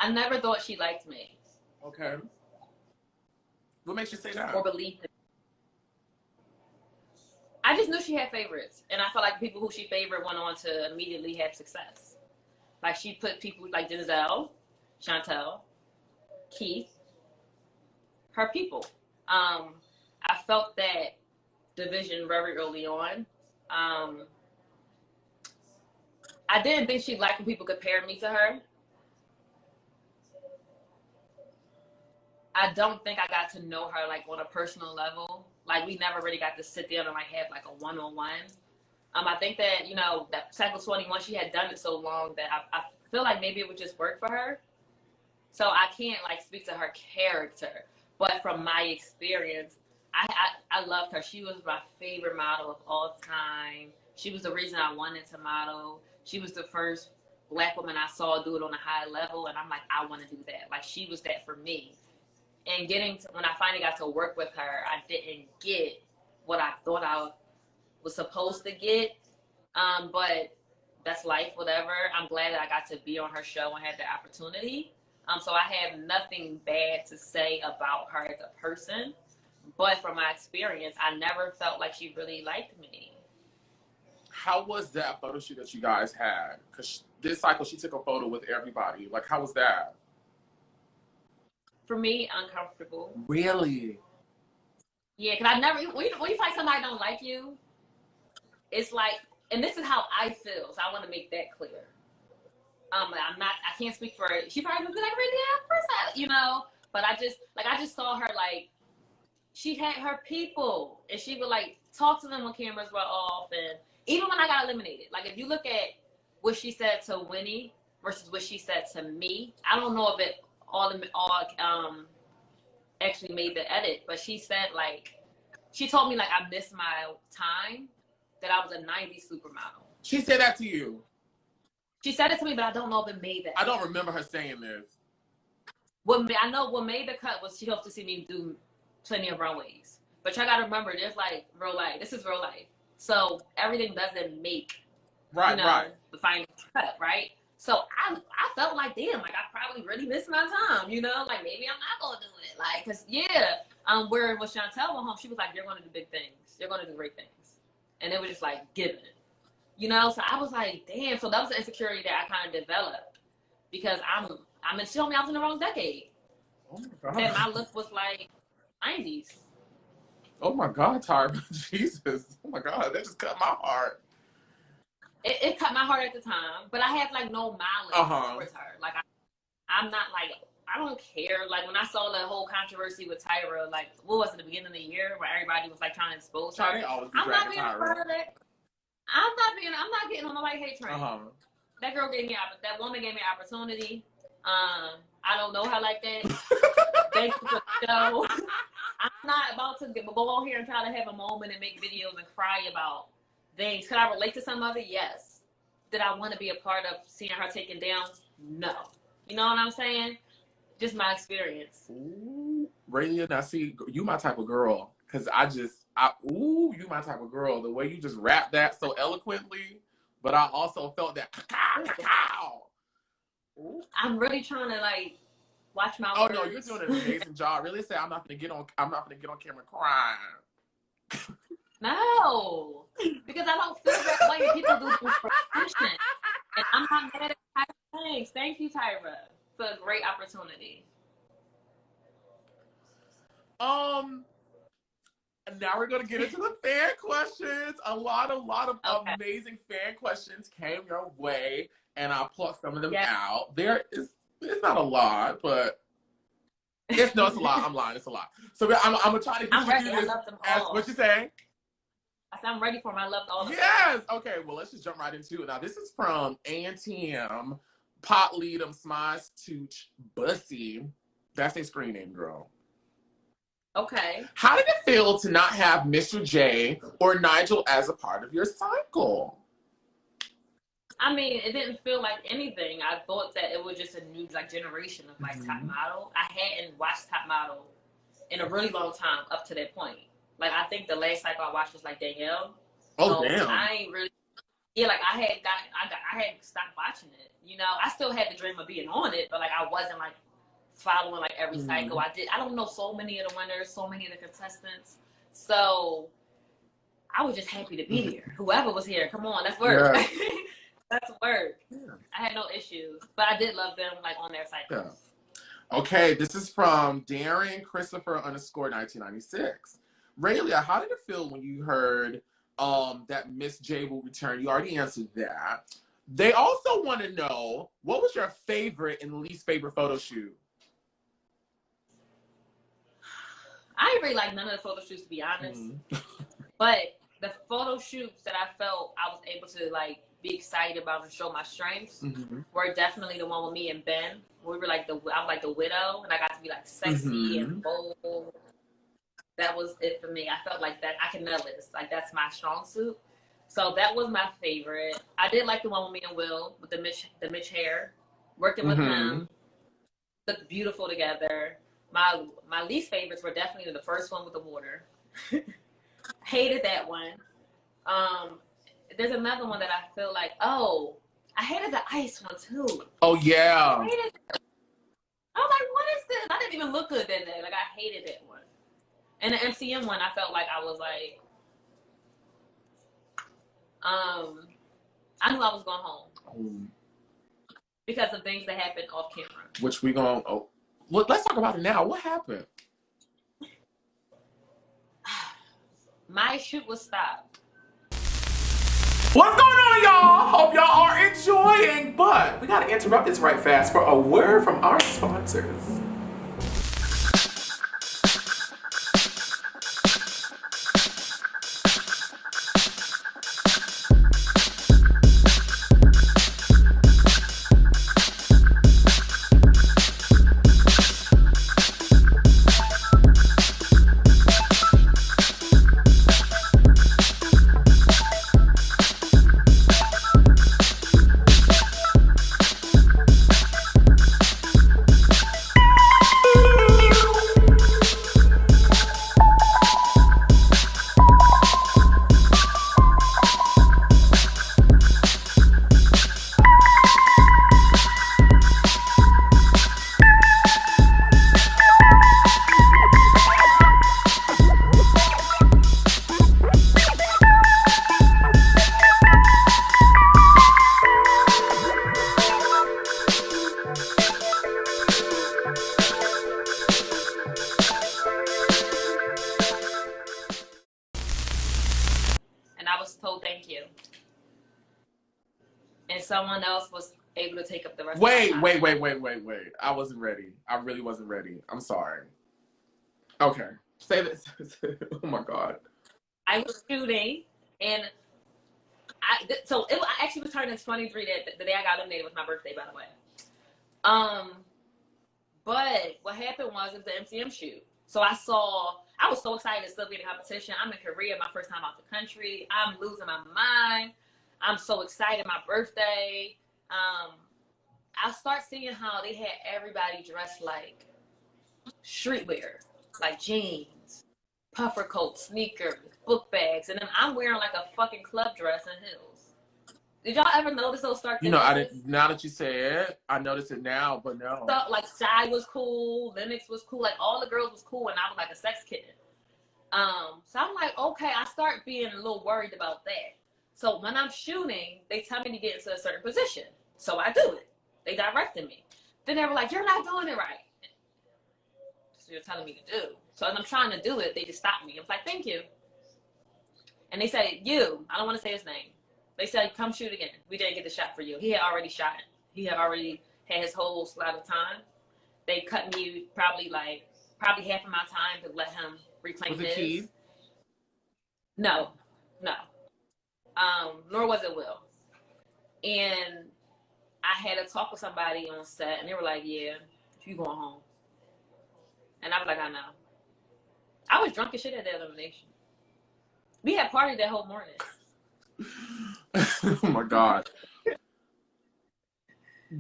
I never thought she liked me. Okay. What makes you say that? Or believed it. I just knew she had favorites. And I felt like people who she favored went on to immediately have success. Like she put people like Denzel, Chantelle, Keith, her people. I felt that division very early on. I didn't think she liked when people compared me to her. I don't think I got to know her like on a personal level. Like we never really got to sit down and like have like a one-on-one. I think that, you know, that Cycle 21, she had done it so long that I feel like maybe it would just work for her. So I can't like speak to her character, but from my experience, I loved her. She was my favorite model of all time. She was the reason I wanted to model. She was the first Black woman I saw do it on a high level, and I'm like, I want to do that. Like she was that for me. And when I finally got to work with her, I didn't get what I thought I was supposed to get. But that's life, whatever. I'm glad that I got to be on her show and had the opportunity. So I have nothing bad to say about her as a person. But from my experience, I never felt like she really liked me. How was that photo shoot that you guys had? Because this cycle, she took a photo with everybody. Like, how was that? For me, uncomfortable. Really? Yeah, because I never, when you find somebody don't like you, it's like, and this is how I feel, so I want to make that clear. I can't speak for her. She probably would be like, really, of course you know, but I just saw her, like, she had her people, and she would, like, talk to them when cameras were off, and even when I got eliminated, like, if you look at what she said to Winnie versus what she said to me, I don't know if it all actually made the edit, but she said, like, she told me, like, I missed my time, that I was a 90s supermodel. She said that to you? She said it to me, but I don't know if it made that. I don't remember her saying this. I know what made the cut was she hoped to see me do plenty of runways. But y'all gotta remember, there's like real life. This is real life. So everything doesn't make the final cut, right? So I felt like, damn, like I probably really missed my time, you know? Like maybe I'm not gonna do it. Like, cause where when Chantelle went home, she was like, you're gonna do big things. You're gonna do great things. And it was just like given. You know, so I was like, damn. So that was the insecurity that I kind of developed. because she told me I was in the wrong decade. Oh my God. That my look was like 90s. Oh my God, Tyra. Jesus. Oh my God, that just cut my heart. It cut my heart at the time, but I have like no malice towards her. Like I'm not like, I don't care. Like when I saw the whole controversy with Tyra, like what was it, the beginning of the year where everybody was like trying to expose her? I'm not being a part of it. I'm not getting on the white hate train. That woman gave me an opportunity. I don't know her like that. Thank you for the show. I'm not about to go on here and try to have a moment and make videos and cry about things. Could I relate to some of it? Yes. Did I want to be a part of seeing her taken down? No. You know what I'm saying? Just my experience. Ooh, Raelia, now see, you my type of girl. Because you my type of girl. The way you just rap that so eloquently, but I also felt that I'm really trying to like watch my words. No, you're doing an amazing job. Really say I'm not gonna get on camera crying. No. Because I don't feel that way. People do things for passion. And I'm not mad at type of things. Thank you, Tyra, for a great opportunity. Now we're gonna get into the fan questions. A lot of amazing fan questions came your way, and I plucked some of them out. It's not a lot, but it's a lot. I'm lying, it's a lot. So I'm gonna try to get you this. What you say? I said I'm ready for them. I loved all of them. Yes. Okay. Well, let's just jump right into it. Now, this is from ANTM, Pot Lead 'em Smiles Tooch Bussy. That's a screen name, girl. Okay. How did it feel to not have Mr. J or Nigel as a part of your cycle? I mean, it didn't feel like anything. I thought that it was just a new generation of Top Model. I hadn't watched Top Model in a really long time up to that point. Like I think the last cycle I watched was like Danielle. Oh damn! I ain't really. Yeah, like I had stopped watching it. You know, I still had the dream of being on it, but like I wasn't like following like every cycle. I don't know so many of the winners, so many of the contestants. So I was just happy to be here. Whoever was here, come on, let's work. Yeah. That's work. Yeah. I had no issues, but I did love them like on their cycles. Yeah. Okay, this is from Darren Christopher _1996. Raelia, how did it feel when you heard that Miss J will return? You already answered that. They also want to know, what was your favorite and least favorite photo shoot? I didn't really like none of the photo shoots, to be honest. But the photo shoots that I felt I was able to like be excited about and show my strengths were definitely the one with me and Ben. We were like I'm like the widow, and I got to be like sexy and bold. That was it for me. I felt like that I can nail this. Like that's my strong suit. So that was my favorite. I did like the one with me and Will with the Mitch hair. Working with him. Looked beautiful together. My least favorites were definitely the first one with the water. Hated that one. There's another one that I feel like, I hated the ice one too. Oh yeah. I was like, what is this? I didn't even look good that day. Like I hated that one. And the MCM one, I felt like I was like, I knew I was going home because of things that happened off camera. Which we gonna, let's talk about it now. What happened? My shoot was stopped. What's going on, y'all? Hope y'all are enjoying, but we gotta interrupt this right fast for a word from our sponsors. someone else was able to take up the rest Wait. of my time. Wait. I wasn't ready. I really wasn't ready. I'm sorry. Okay. Say this. Oh my God. I was shooting, and I actually was turning 23 the day I got eliminated was my birthday, by the way. But what happened was it was the MCM shoot. So I was so excited to still be in the competition. I'm in Korea, my first time out the country. I'm losing my mind. I'm so excited, my birthday. I start seeing how they had everybody dressed like streetwear, like jeans, puffer coats, sneakers, book bags, and then I'm wearing like a fucking club dress and heels. Did y'all ever notice those stark differences? I didn't. Now that you say it, I notice it now, but no. So, like, Shy was cool, Lennox was cool, like all the girls was cool, and I was like a sex kitten. So I'm like, okay, I start being a little worried about that. So when I'm shooting, they tell me to get into a certain position. So I do it. They directed me. Then they were like, you're not doing it right. So you're telling me to do. So as I'm trying to do it, they just stopped me. I was like, thank you. And they said, I don't want to say his name. They said, come shoot again. We didn't get the shot for you. He had already shot. He had already had his whole slot of time. They cut me probably half of my time to let him reclaim his. Was it Keith? No. Nor was it Will. And I had to talk with somebody on set, and they were like, yeah, you going home. And I was like, I know. I was drunk as shit at the elimination. We had partied that whole morning. Oh my God.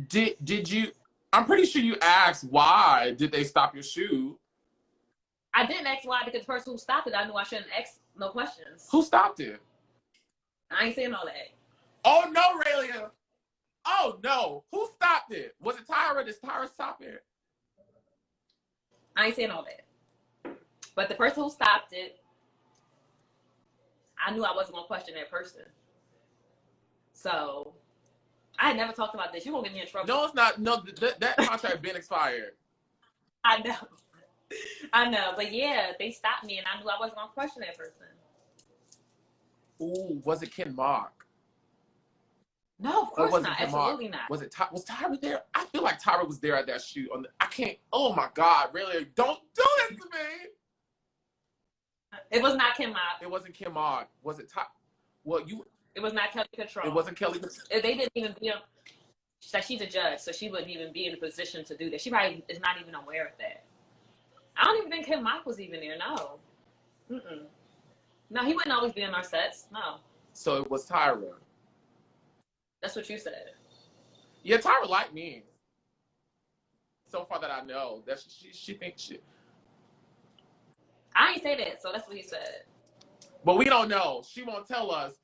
Did you, I'm pretty sure you asked why did they stop your shoot? I didn't ask why because the person who stopped it, I knew I shouldn't ask no questions. Who stopped it? I ain't saying all that. Oh no, Raelia. Oh no. Who stopped it? Was it Tyra? Did Tyra stop it? I ain't saying all that. But the person who stopped it, I knew I wasn't gonna question that person. So I had never talked about this. You won't get me in trouble. No, it's not. No, that contract been expired. I know. But yeah, they stopped me, and I knew I wasn't gonna question that person. Ooh, was it Ken Mock? No, of course not. Absolutely not. Was Tyra there? I feel like Tyra was there at that shoot. I can't. Oh my God, really? Don't do this to me. It was not Ken Mock. It wasn't Ken Mock. Was it Tyra? Well, It was not Kelly Control. It wasn't Kelly Control. They didn't even be. She's a judge, so she wouldn't even be in a position to do that. She probably is not even aware of that. I don't even think Ken Mock was even there. No. No, he wouldn't always be on our sets. No. So it was Tyra. That's what you said. Yeah, Tyra liked me. So far that I know, that she thinks she. I ain't say that, so that's what he said. But we don't know. She won't tell us.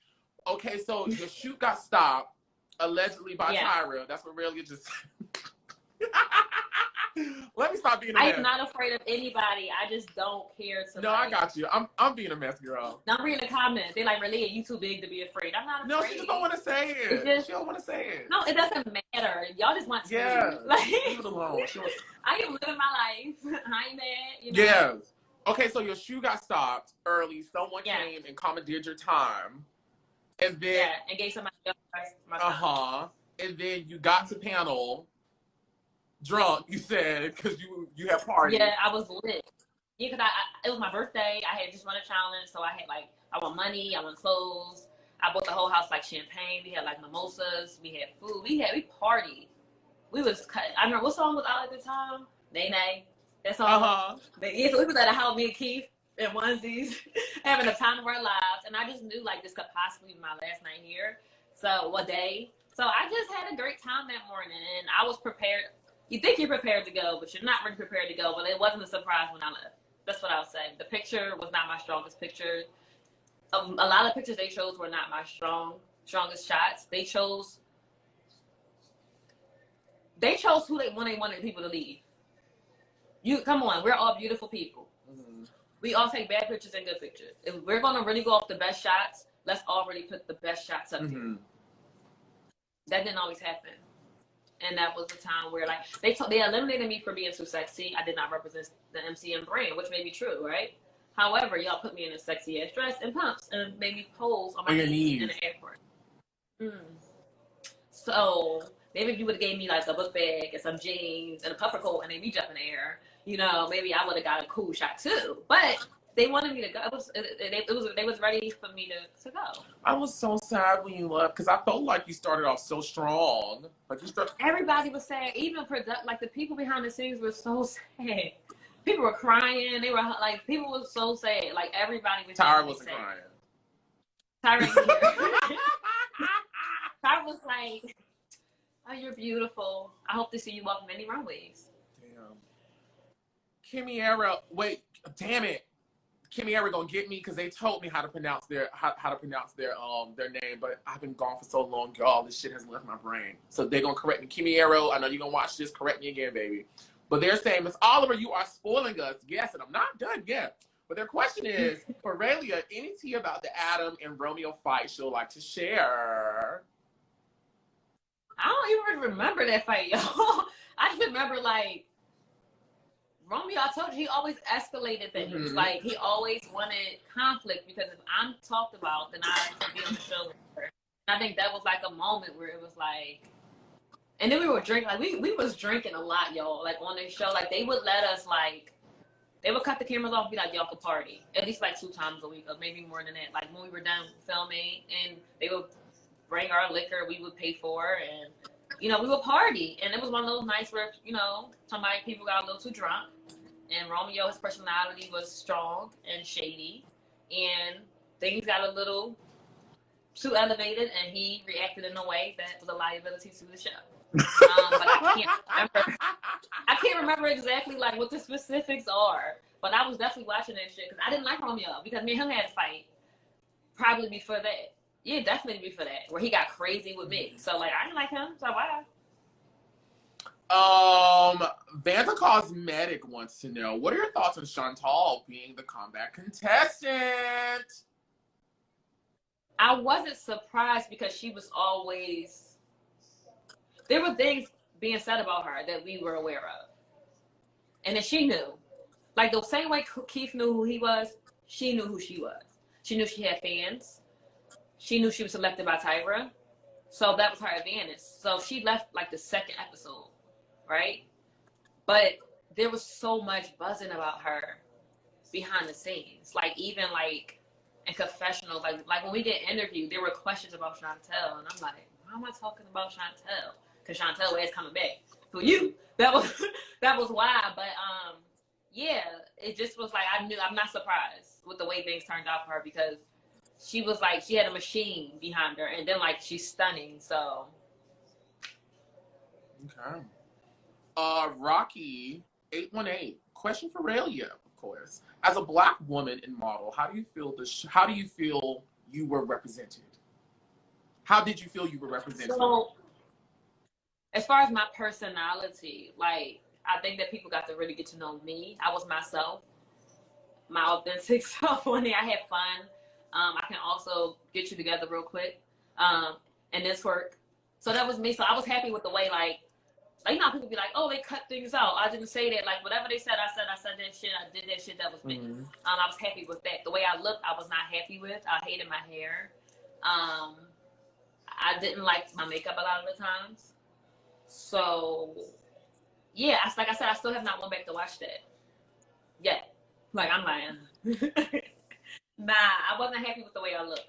Okay, so your shoot got stopped allegedly by Tyra. That's what Raelia just said. Let me stop being a mess. I'm not afraid of anybody. I just don't care to. No, I got you. I'm being a mess, girl. I'm reading the comments. They like, Raelia, you too big to be afraid. I'm not afraid. No, she just don't want to say it. She don't want to say it. No, it doesn't matter. Y'all just want to. Yeah. Like, leave it alone. I am living my life. I ain't mad. You know? Yes. Okay, so your shoe got stopped early. Someone came and commandeered your time. And then and gave somebody else my time. And then you got to panel drunk, you said, because you had parties. Yeah, I was lit. Yeah, because it was my birthday. I had just run a challenge, so I had I want money, I want clothes. I bought the whole house champagne. We had mimosas. We had food. We partied. We was cut. I remember what song was out at the time? Nay Nay. That song. Yeah, so we was at a house, me and Keith in onesies, having the time of our lives, and I just knew this could possibly be my last night here. So what day? So I just had a great time that morning, and I was prepared. You think you're prepared to go, but you're not really prepared to go. But it wasn't a surprise when I left. That's what I was saying. The picture was not my strongest picture. A lot of pictures they chose were not my strongest shots. They chose who they wanted people to leave. Come on, we're all beautiful people. Mm-hmm. We all take bad pictures and good pictures. If we're gonna really go off the best shots, let's already put the best shots up there. That didn't always happen. And that was the time where they eliminated me for being too sexy. I did not represent the MCM brand, which may be true, right? However, y'all put me in a sexy ass dress and pumps and made me pose on my knees in the airport. So maybe if you would have gave me like a book bag and some jeans and a puffer coat and made me jump in the air, you know, maybe I would have got a cool shot too. But they wanted me to go. They was ready for me to go. I was so sad when you left because I felt like you started off so strong. Like you started. Everybody was sad. Even like the people behind the scenes were so sad. People were crying. They were like, people were so sad. Like everybody was. Tyra wasn't crying. Tyra ain't here. Tyra was like, "Oh, you're beautiful. I hope to see you walk many runways." Damn. Kimmy Era, wait, damn it. Kimmy Era gonna get me because they told me how to pronounce their name, but I've been gone for so long, y'all. This shit has left my brain. So they're gonna correct me. Kimmy Era, I know you're gonna watch this. Correct me again, baby. But they're saying, Miss Oliver, you are spoiling us. Yes, and I'm not done yet. But their question is, for Raelia, any tea about the Adam and Romeo fight she'll like to share? I don't even remember that fight, y'all. I just remember like Romeo, I told you, he always escalated things. Mm-hmm. Like, he always wanted conflict because if I'm talked about, then I can be on the show with her. And I think that was like a moment where it was like, and then we were drinking, like, we was drinking a lot, y'all, like, on this show. Like, they would let us, like, they would cut the cameras off and be like, y'all could party. At least, like, 2 times a week, or maybe more than that. Like, when we were done filming, and they would bring our liquor, we would pay for, and, you know, we would party. And it was one of those nights where, you know, people got a little too drunk. And Romeo, his personality was strong and shady, and things got a little too elevated, and he reacted in a way that was a liability to the show. But I can't remember exactly like what the specifics are. But I was definitely watching that shit because I didn't like Romeo because me and him had a fight probably before that. Yeah, definitely before that, where he got crazy with me. So like I didn't like him. So why? Vanta Cosmetic wants to know, what are your thoughts on Chantelle being the comeback contestant? I wasn't surprised because she was always, there were things being said about her that we were aware of. And then she knew. Like the same way Keith knew who he was, she knew who she was. She knew she had fans. She knew she was selected by Tyra. So that was her advantage. So she left like the second episode. Right? But there was so much buzzing about her behind the scenes. Like even like in confessionals, like when we get interviewed, there were questions about Chantelle, and I'm like, why am I talking about Chantelle? Because Chantelle is coming back for you. That was why. But yeah, it just was like I'm not surprised with the way things turned out for her because she was like she had a machine behind her, and then like she's stunning. So okay. Rocky 818. Question for Raelia, of course. As a Black woman and model, how do you feel you were represented? How did you feel you were represented? So, as far as my personality, like I think that people got to really get to know me. I was myself, my authentic self. One day I had fun. I can also get you together real quick, and this work. So that was me. So I was happy with the way like you know, people be like, oh, they cut things out. I didn't say that. Like, whatever they said, I said that shit. I did that shit. That was me. Mm-hmm. I was happy with that. The way I looked, I was not happy with. I hated my hair. I didn't like my makeup a lot of the times. So, yeah, like I said, I still have not went back to watch that yet. Like, I'm lying. Nah, I wasn't happy with the way I looked.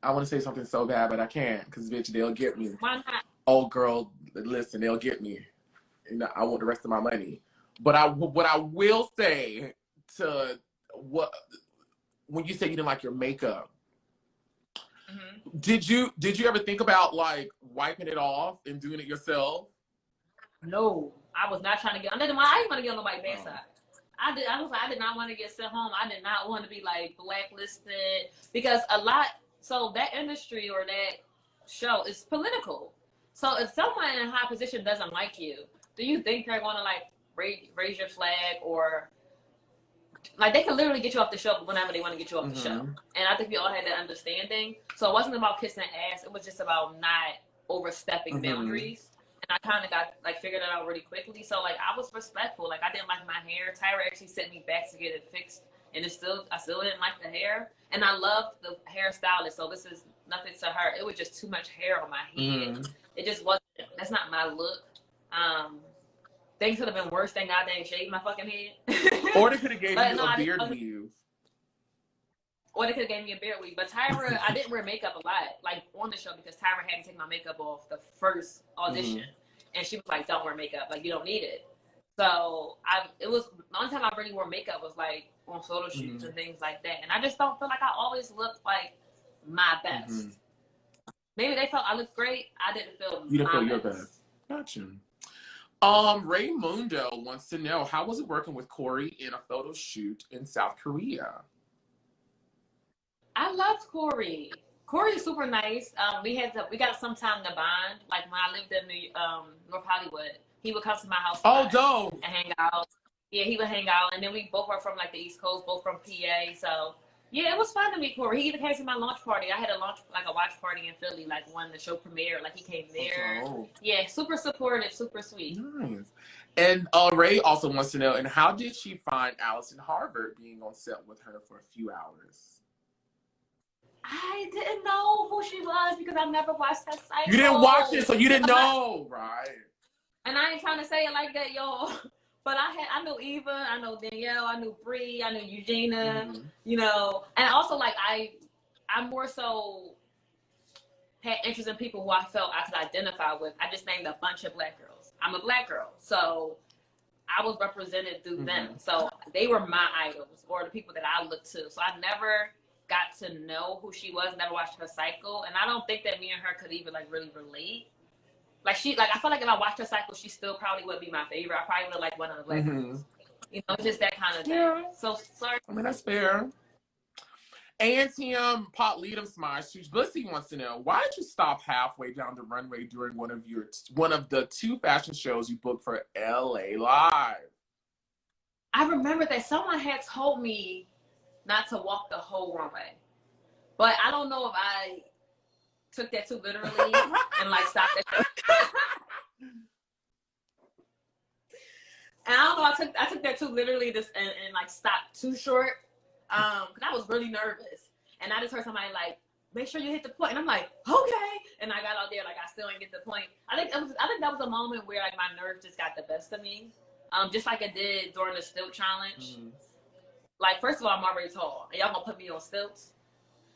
I want to say something so bad, but I can't, because, bitch, they'll get me. Why not? Oh, girl, listen, they'll get me. And I want the rest of my money. But what I will say to when you say you didn't like your makeup, mm-hmm. did you ever think about, like, wiping it off and doing it yourself? No, I was not trying to get, I didn't want to get on nobody's bad side. I did not want to get sent home. I did not want to be like blacklisted because so that industry or that show is political. So if someone in a high position doesn't like you, do you think they're going to like raise your flag or like they can literally get you off the show whenever they want to get you off mm-hmm. the show? And I think we all had that understanding. So it wasn't about kissing ass. It was just about not overstepping mm-hmm. boundaries. And I kind of got like figured it out really quickly. So like I was respectful. Like I didn't like my hair. Tyra actually sent me back to get it fixed, and I still didn't like the hair. And I love the hairstylist. So this is nothing to her. It was just too much hair on my head. Mm-hmm. It just wasn't. That's not my look. Things could have been worse. Thank God they didn't shave my fucking head. Or they could have gave you no, a beard weave. Or they could have gave me a beard weave. But Tyra, I didn't wear makeup a lot, like on the show, because Tyra had to take my makeup off the first audition, and she was like, "Don't wear makeup. Like you don't need it." So it was the only time I really wore makeup was like on photo shoots and things like that. And I just don't feel like I always look like my best. Maybe they felt I looked great. I didn't feel you didn't feel your best. best. Gotcha. Raymundo wants to know, how was it working with Corey in a photo shoot in South Korea? I loved Corey. Corey's super nice. We got some time to bond. Like when I lived in North Hollywood, he would come to my house dope, and hang out. Yeah, he would hang out, and then we both were from like the East Coast, both from PA. So yeah, it was fun to meet Corey. He even came to my launch party. I had a watch party in Philly, like when the show premiered. Like he came there. Oh. Yeah, super supportive, super sweet. Nice. And Ray also wants to know, and how did she find Allison Harvard being on set with her for a few hours? I didn't know who she was because I never watched that cycle. You didn't watch it, so you didn't know, right? And I ain't trying to say it like that, y'all. But I knew Eva, I know Danielle, I knew Bree, I knew Eugenia, you know. And also, like, I more so had interest in people who I felt I could identify with. I just named a bunch of Black girls. I'm a Black girl, so I was represented through them. So they were my idols, or the people that I looked to. So I never got to know who she was, never watched her cycle. And I don't think that me and her could even, like, really relate. I feel like if I watched her cycle, she still probably would be my favorite. I probably would like one of the Black girls. You know, just that kind of thing. Yeah. So sorry. I mean, that's fair. ANTM Pot Leadum Smash Blissy wants to know, why did you stop halfway down the runway during one of the 2 fashion shows you booked for LA Live? I remember that someone had told me not to walk the whole runway, but I don't know if I took that too literally and like stopped it. And I don't know, I took that too literally and like stopped too short. Cause I was really nervous. And I just heard somebody like, make sure you hit the point. And I'm like, okay. And I got out there, like I still didn't get the point. I think that was a moment where like my nerves just got the best of me. Just like it did during the stilt challenge. Like, first of all, I'm already tall. And y'all gonna put me on stilts?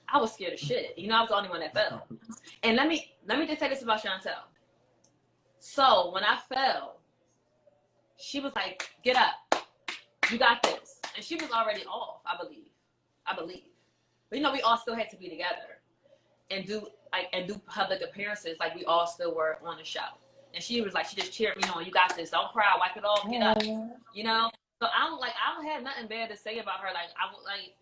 I was scared of shit. You know, I was the only one that fell. And let me just say this about Chantelle. So when I fell, she was like, get up. You got this. And she was already off, I believe. But you know, we all still had to be together and do public appearances like we all still were on the show. And she was like, she just cheered me on, you got this, don't cry, wipe it off, get up. You know? So I don't have nothing bad to say about her. Like, I would like,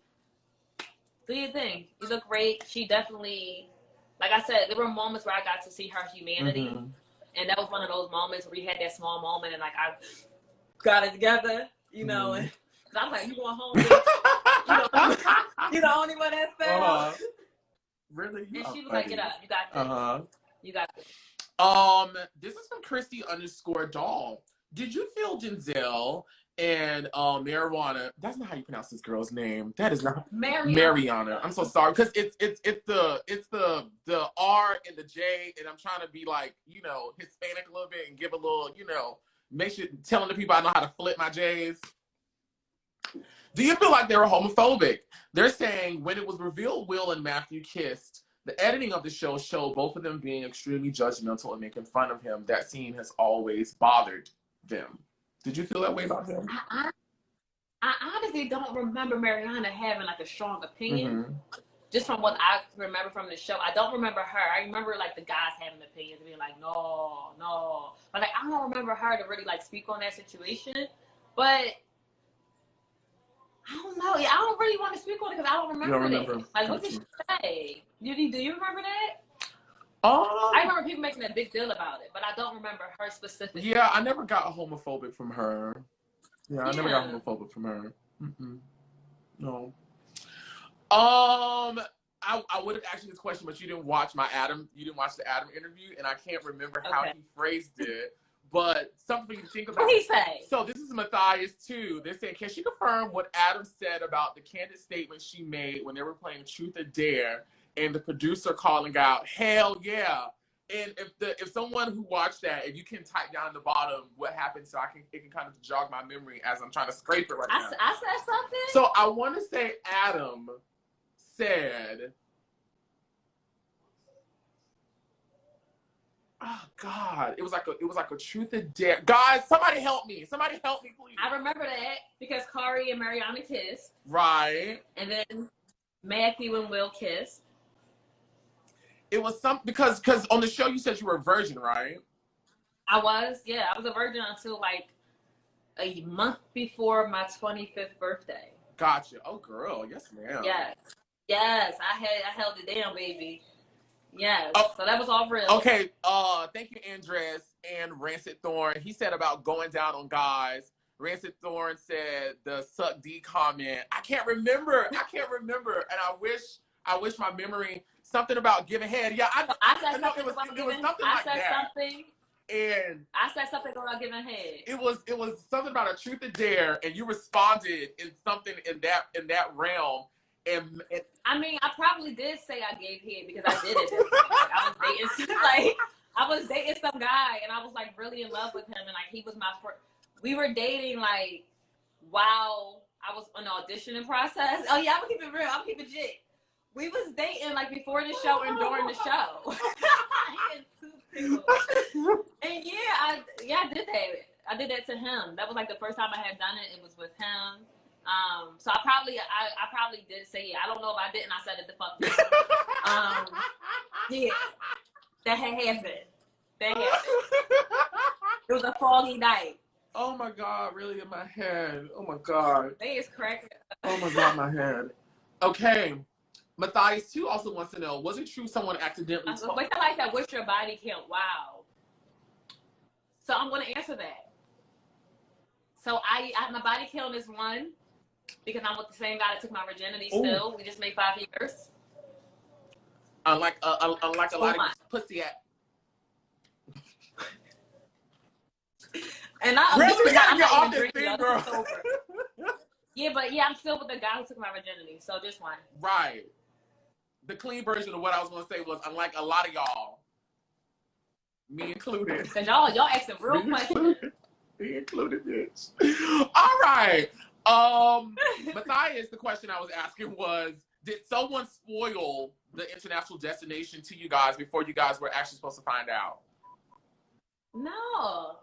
do your thing. You look great. She definitely, like I said, there were moments where I got to see her humanity. And that was one of those moments where we had that small moment and like I got it together, you know. And I was like, you going home, bitch. You're the only one that fell. Really? And she was like, get up. You got this. You got this. This is from Christy_Doll. Did you feel Denzel and Marijuana? That's not how you pronounce this girl's name. That is not Mariana. I'm so sorry because it's the R and the J, and I'm trying to be like, you know, Hispanic a little bit and give a little, you know, make sure telling the people I know how to flip my J's. Do you feel like they were homophobic? They're saying when it was revealed Will and Matthew kissed, the editing of the show showed both of them being extremely judgmental and making fun of him. That scene has always bothered them. Did you feel that way about him? I honestly don't remember Mariana having like a strong opinion. Just from what I remember from the show. I don't remember her. I remember like the guys having opinions and being like, no. But like I don't remember her to really like speak on that situation. But I don't know. Yeah, I don't really want to speak on it because I don't remember it. Like, what did she say? Do you remember that? I remember people making a big deal about it, but I don't remember her specifically. Yeah, I never got homophobic from her. I never got homophobic from her. No. I would have asked you this question, but you didn't watch the Adam interview, and I can't remember how he phrased it. But something to think about. What did he say? So this is Matthias too. They said, can she confirm what Adam said about the candid statement she made when they were playing Truth or Dare? and the producer calling out, "Hell yeah!" And if someone who watched that, if you can type down the bottom what happened, so it can kind of jog my memory as I'm trying to scrape it right now. I said something. So I want to say Adam said, "Oh God, it was like a truth or dare." Guys, somebody help me! Somebody help me, please! I remember that because Kari and Mariana kissed, right? And then Matthew and Will kissed. It was because on the show you said you were a virgin, right? I was a virgin until like a month before my 25th birthday. Gotcha. Oh, girl, yes, ma'am. Yes, I held it down, baby. Yes. Oh, so that was all real. Okay. Thank you, Andres and Rancid Thorn. He said about going down on guys. Rancid Thorn said the suck D comment. I can't remember, and I wish my memory. Something about giving head. Yeah, I said something about giving head. And I said something about giving head. It was something about a truth or dare, and you responded in something in that realm. And I mean, I probably did say I gave head because I did it. I was dating some guy, and I was like really in love with him, and like he was my first. We were dating like while I was on the auditioning process. Oh yeah, I'm gonna keep it real. I'm gonna keep it jig. We was dating like before the show and during the show. And I did that. I did that to him. That was like the first time I had done it. It was with him. So I probably did say it. I don't know if I didn't. I said it the fuck. Yeah, that had happened. It was a foggy night. Oh my God! Really in my head. Oh my God. They is cracking. Oh my God, my head. Okay. Matthias too also wants to know: was it true someone accidentally? Wait till I said, "What's your body count?" Wow. So I'm going to answer that. So I my body count is 1 because I'm with the same guy that took my virginity. Ooh. Still, we just made 5 years. Unlike a lot of pussy at. And I'm really, we gotta get off this thing, girl. Yeah, I'm still with the guy who took my virginity. So just 1. Right. The clean version of what I was going to say was, unlike a lot of y'all, me included. Because y'all asking real questions. Me included, bitch. All right. Matthias, the question I was asking was, did someone spoil the international destination to you guys before you guys were actually supposed to find out? No.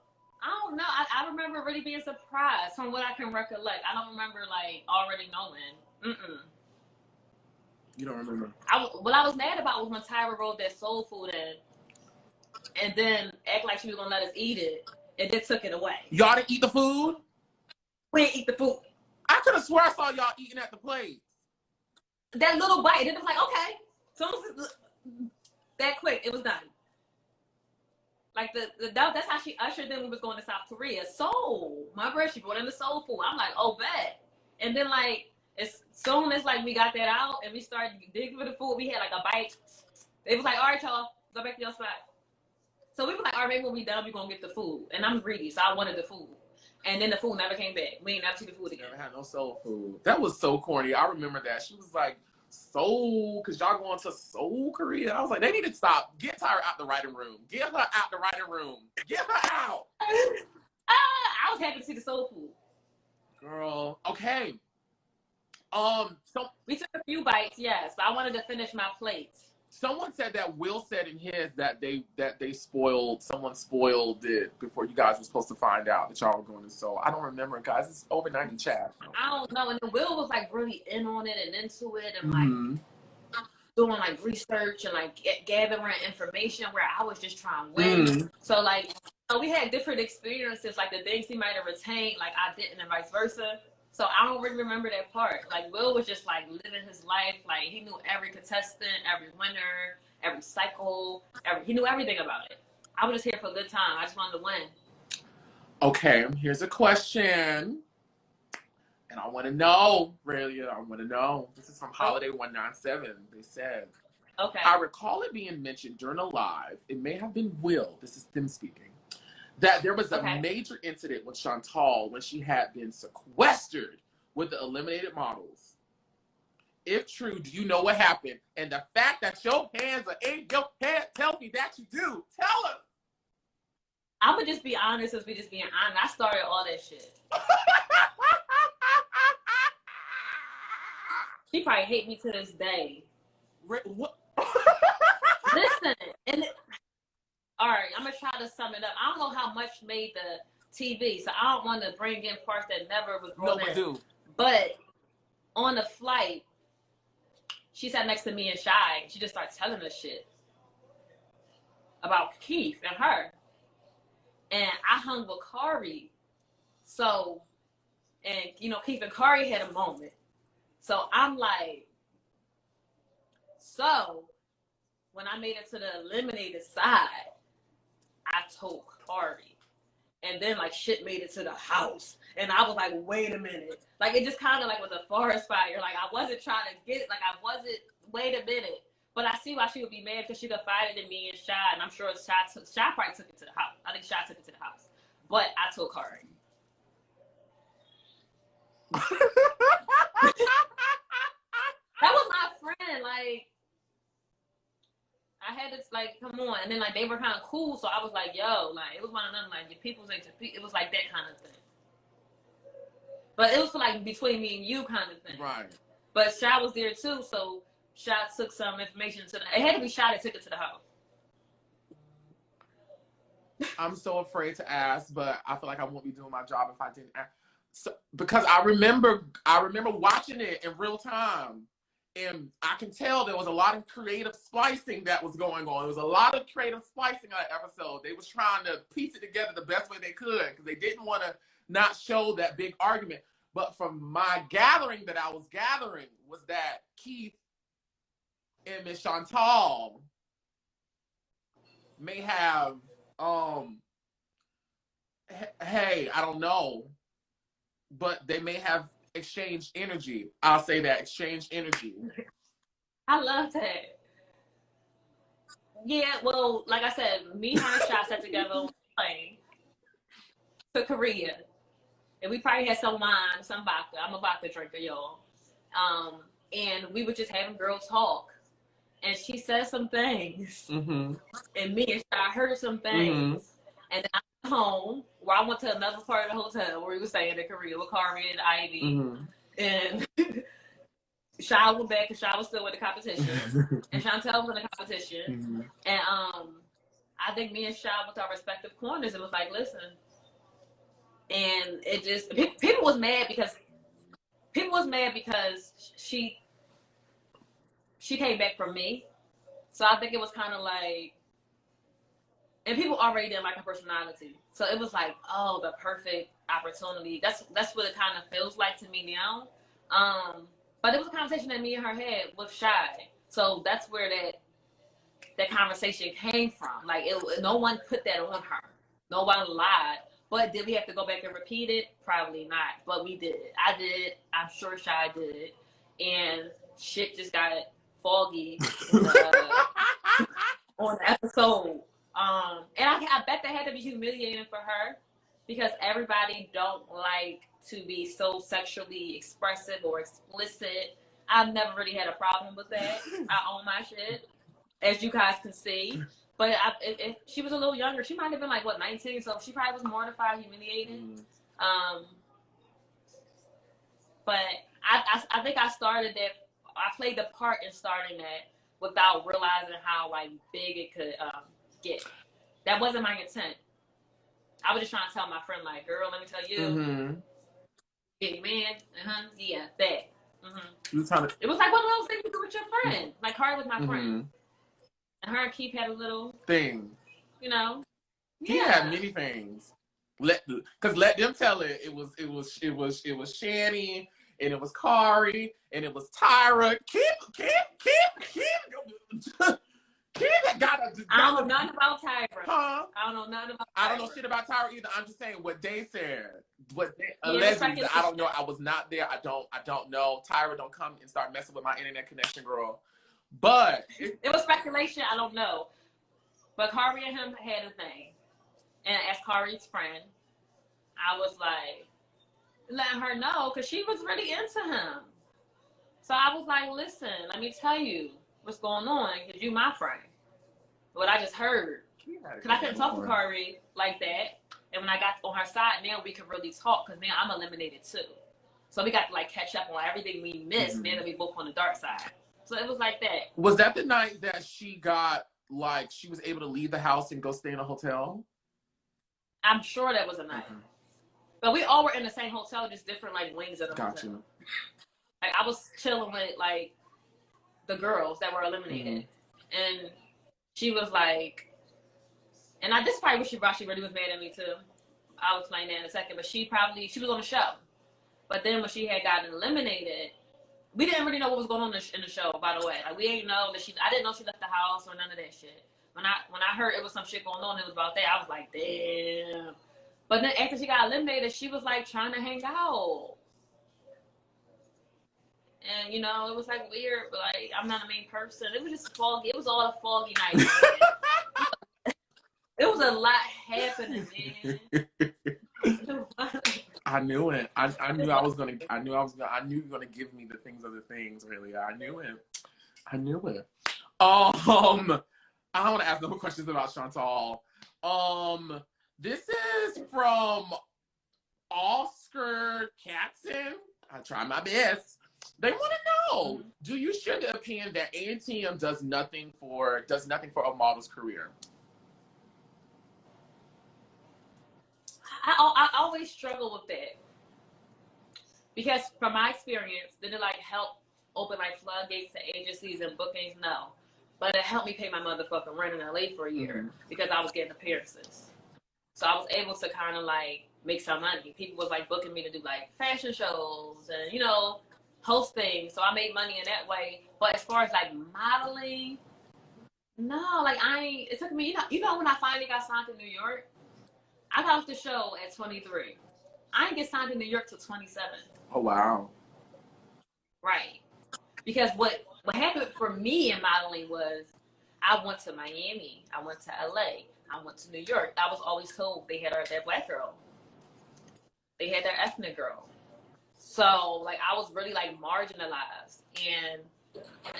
I don't know. I remember really being surprised from what I can recollect. I don't remember, like, already knowing. You don't remember? What I was mad about was when Tyra rolled that soul food in and then act like she was going to let us eat it and then took it away. Y'all didn't eat the food? We didn't eat the food. I could have swore I saw y'all eating at the place. That little bite. Then it was like, okay. So that quick, it was done. Like that's how she ushered in when we was going to South Korea. Soul. My birth, she brought in the soul food. I'm like, oh, bet. And then like, as soon as like we got that out and we started digging for the food, we had like a bite. It was like, all right, y'all, go back to your spot. So we were like, all right, maybe when we done, we're gonna get the food. And I'm greedy, so I wanted the food. And then the food never came back. We ain't never see the food again. Never had no soul food. That was so corny. I remember that. She was like, soul, because y'all going to Seoul, Korea. I was like, they need to stop. Get Tyra out the writing room. Get her out the writing room. Get her out. I was happy to see the soul food. Girl, okay. So we took a few bites, yes, but I wanted to finish my plate. Someone said that Will said in his that someone spoiled it before you guys were supposed to find out that y'all were going to Seoul. I don't remember, guys. It's over 90 chat. I don't know. And then Will was like really in on it and into it and like doing like research and like gathering information where I was just trying to win. So like, we had different experiences, like the things he might have retained, like I didn't, and vice versa. So I don't really remember that part. Like Will was just like living his life. Like he knew every contestant, every winner, every cycle. He knew everything about it. I was just here for a good time. I just wanted to win. Okay, here's a question. And I want to know, Raelia, I want to know. This is from Holiday 197. They said, okay. I recall it being mentioned during a live. It may have been Will. This is them speaking. That there was a major incident with Chantelle when she had been sequestered with the eliminated models. If true, do you know what happened? And the fact that your hands are in your head tells me that you do. Tell us. I'm gonna just be honest as we just being honest. I started all that shit. She probably hate me to this day. What? Listen, and all right, I'm gonna try to sum it up. I don't know how much made the TV, so I don't want to bring in parts that never was brought in. Do. But on the flight, she sat next to me and Shy. She just started telling us shit about Keith and her. And I hung with Kari. So, and you know, Keith and Kari had a moment. So I'm like, so when I made it to the eliminated side, I told Kari. And then like shit made it to the house. And I was like, wait a minute. Like it just kind of like was a forest fire. Like I wasn't trying to get it. Like I wasn't, wait a minute. But I see why she would be mad because she confided in me and Shy, and I'm sure Shy probably took it to the house. I think Shy took it to the house. But I told Kari. That was my friend. Like, I had to, like, come on. And then, like, they were kind of cool, so I was like, yo, like, it was one of them, like, your people's like, it was like that kind of thing. But it was, like, between me and you kind of thing. Right. But Shy was there, too, so Shy took some information to it had to be Shy that took it to the house. I'm so afraid to ask, but I feel like I won't be doing my job if I didn't ask. So, because I remember watching it in real time, and I can tell there was a lot of creative splicing that was going on. There was a lot of creative splicing on that episode. They was trying to piece it together the best way they could because they didn't want to not show that big argument. But from my gathering that I was gathering was that Keith and Miss Chantelle may have, hey, I don't know, but they may have exchanged energy. I'll say that, exchanged energy. I love that. Yeah, well, like I said, me, her, and Shy sat together on the plane to Korea. And we probably had some wine, some vodka. I'm a vodka drinker, y'all. And we were just having girl talk. And she said some things. Mm-hmm. And me and Shy heard some things. Mm-hmm. And then I went home, where I went to another part of the hotel where we were staying in Korea with Kari and Ivy. Mm-hmm. And Shy went back, and Shy was still with the competition. And Chantelle was in the competition. Mm-hmm. And I think me and Shy went to our respective corners and was like, listen. And it just, people was mad because she came back from me. So I think it was kind of like, and people already didn't like her personality. So it was like, oh, the perfect opportunity. That's what it kind of feels like to me now. But it was a conversation that me and her had with Shy. So that's where that conversation came from. Like, no one put that on her. No one lied. But did we have to go back and repeat it? Probably not. But we did. I did. I'm sure Shy did. And shit just got foggy on the episode. And I bet that had to be humiliating for her because everybody don't like to be so sexually expressive or explicit. I've never really had a problem with that. I own my shit, as you guys can see. But if she was a little younger, she might have been like, 19? So she probably was mortified, humiliated. But I think I started that. I played the part in starting that without realizing how like big it could get. That wasn't my intent. I was just trying to tell my friend, like, girl, let me tell you, yeah, man, yeah, that. Mm-hmm. It was like one of those things you do with your friend. Like, Kari was my friend. And her and Keith had a little thing. You know? He had many things. Let them tell it. It was Shanny, and it was Kari, and it was Tyra. Kid got a. I don't know nothing about Tyra. Huh? I don't know nothing about Tyra. I don't know shit about Tyra either. I'm just saying what they said. Allegedly, I don't know. I was not there. I don't know. Tyra, don't come and start messing with my internet connection, girl. But it was speculation. I don't know. But Kari and him had a thing. And as Kari's friend, I was like, letting her know because she was really into him. So I was like, listen, let me tell you what's going on, because you my friend. What I just heard. Because I couldn't talk to Kari like that. And when I got on her side, now we can really talk, because now I'm eliminated too. So we got to like catch up on everything we missed, now that we both on the dark side. So it was like that. Was that the night that she got, like, she was able to leave the house and go stay in a hotel? I'm sure that was a night. But we all were in the same hotel, just different like wings of the hotel. Like I was chilling with like the girls that were eliminated, and she was like, and this is probably what she really was mad at me too. I'll explain that in a second. But she was on the show, but then when she had gotten eliminated, we didn't really know what was going on in the show. By the way, like we didn't know that I didn't know she left the house or none of that shit. When I heard it was some shit going on, it was about that. I was like, damn. But then after she got eliminated, she was like trying to hang out. And, you know, it was like weird, but like, I'm not a mean person. It was just foggy. It was all a foggy night. It was a lot happening, man. I knew it. I knew you were gonna give me the things of the things, really. I knew it. I want to ask no more questions about Chantelle. This is from Oscar Captain. I try my best. They want to know: do you share the opinion that A&TM does nothing for a model's career? I always struggle with that, because from my experience, did it like help open like floodgates to agencies and bookings? No, but it helped me pay my motherfucking rent in LA for a year because I was getting appearances. So I was able to kind of like make some money. People was like booking me to do like fashion shows and, you know, host things. So I made money in that way. But as far as like modeling, no, like it took me, you know when I finally got signed to New York, I got off the show at 23. I didn't get signed to New York till 27. Oh, wow. Right. Because what happened for me in modeling was I went to Miami, I went to LA, I went to New York. I was always told they had their black girl. They had their ethnic girl. So, like, I was really, like, marginalized. And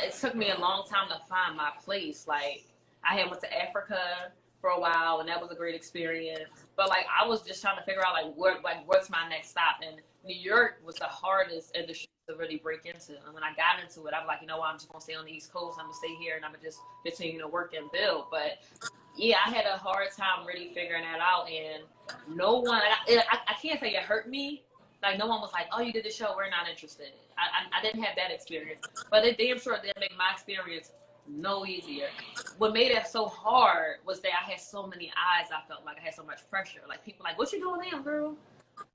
it took me a long time to find my place. Like, I had went to Africa for a while, and that was a great experience. But, like, I was just trying to figure out, what's my next stop? And New York was the hardest industry to really break into. And when I got into it, I was like, you know what, I'm just going to stay on the East Coast. I'm going to stay here, and I'm going to just continue to work and build. But yeah, I had a hard time really figuring that out, and no one, I can't say it hurt me. Like, no one was like, oh, you did the show, we're not interested. I didn't have that experience, but it damn sure did make my experience no easier. What made it so hard was that I had so many eyes. I felt like I had so much pressure. Like, people like, what you doing now, girl?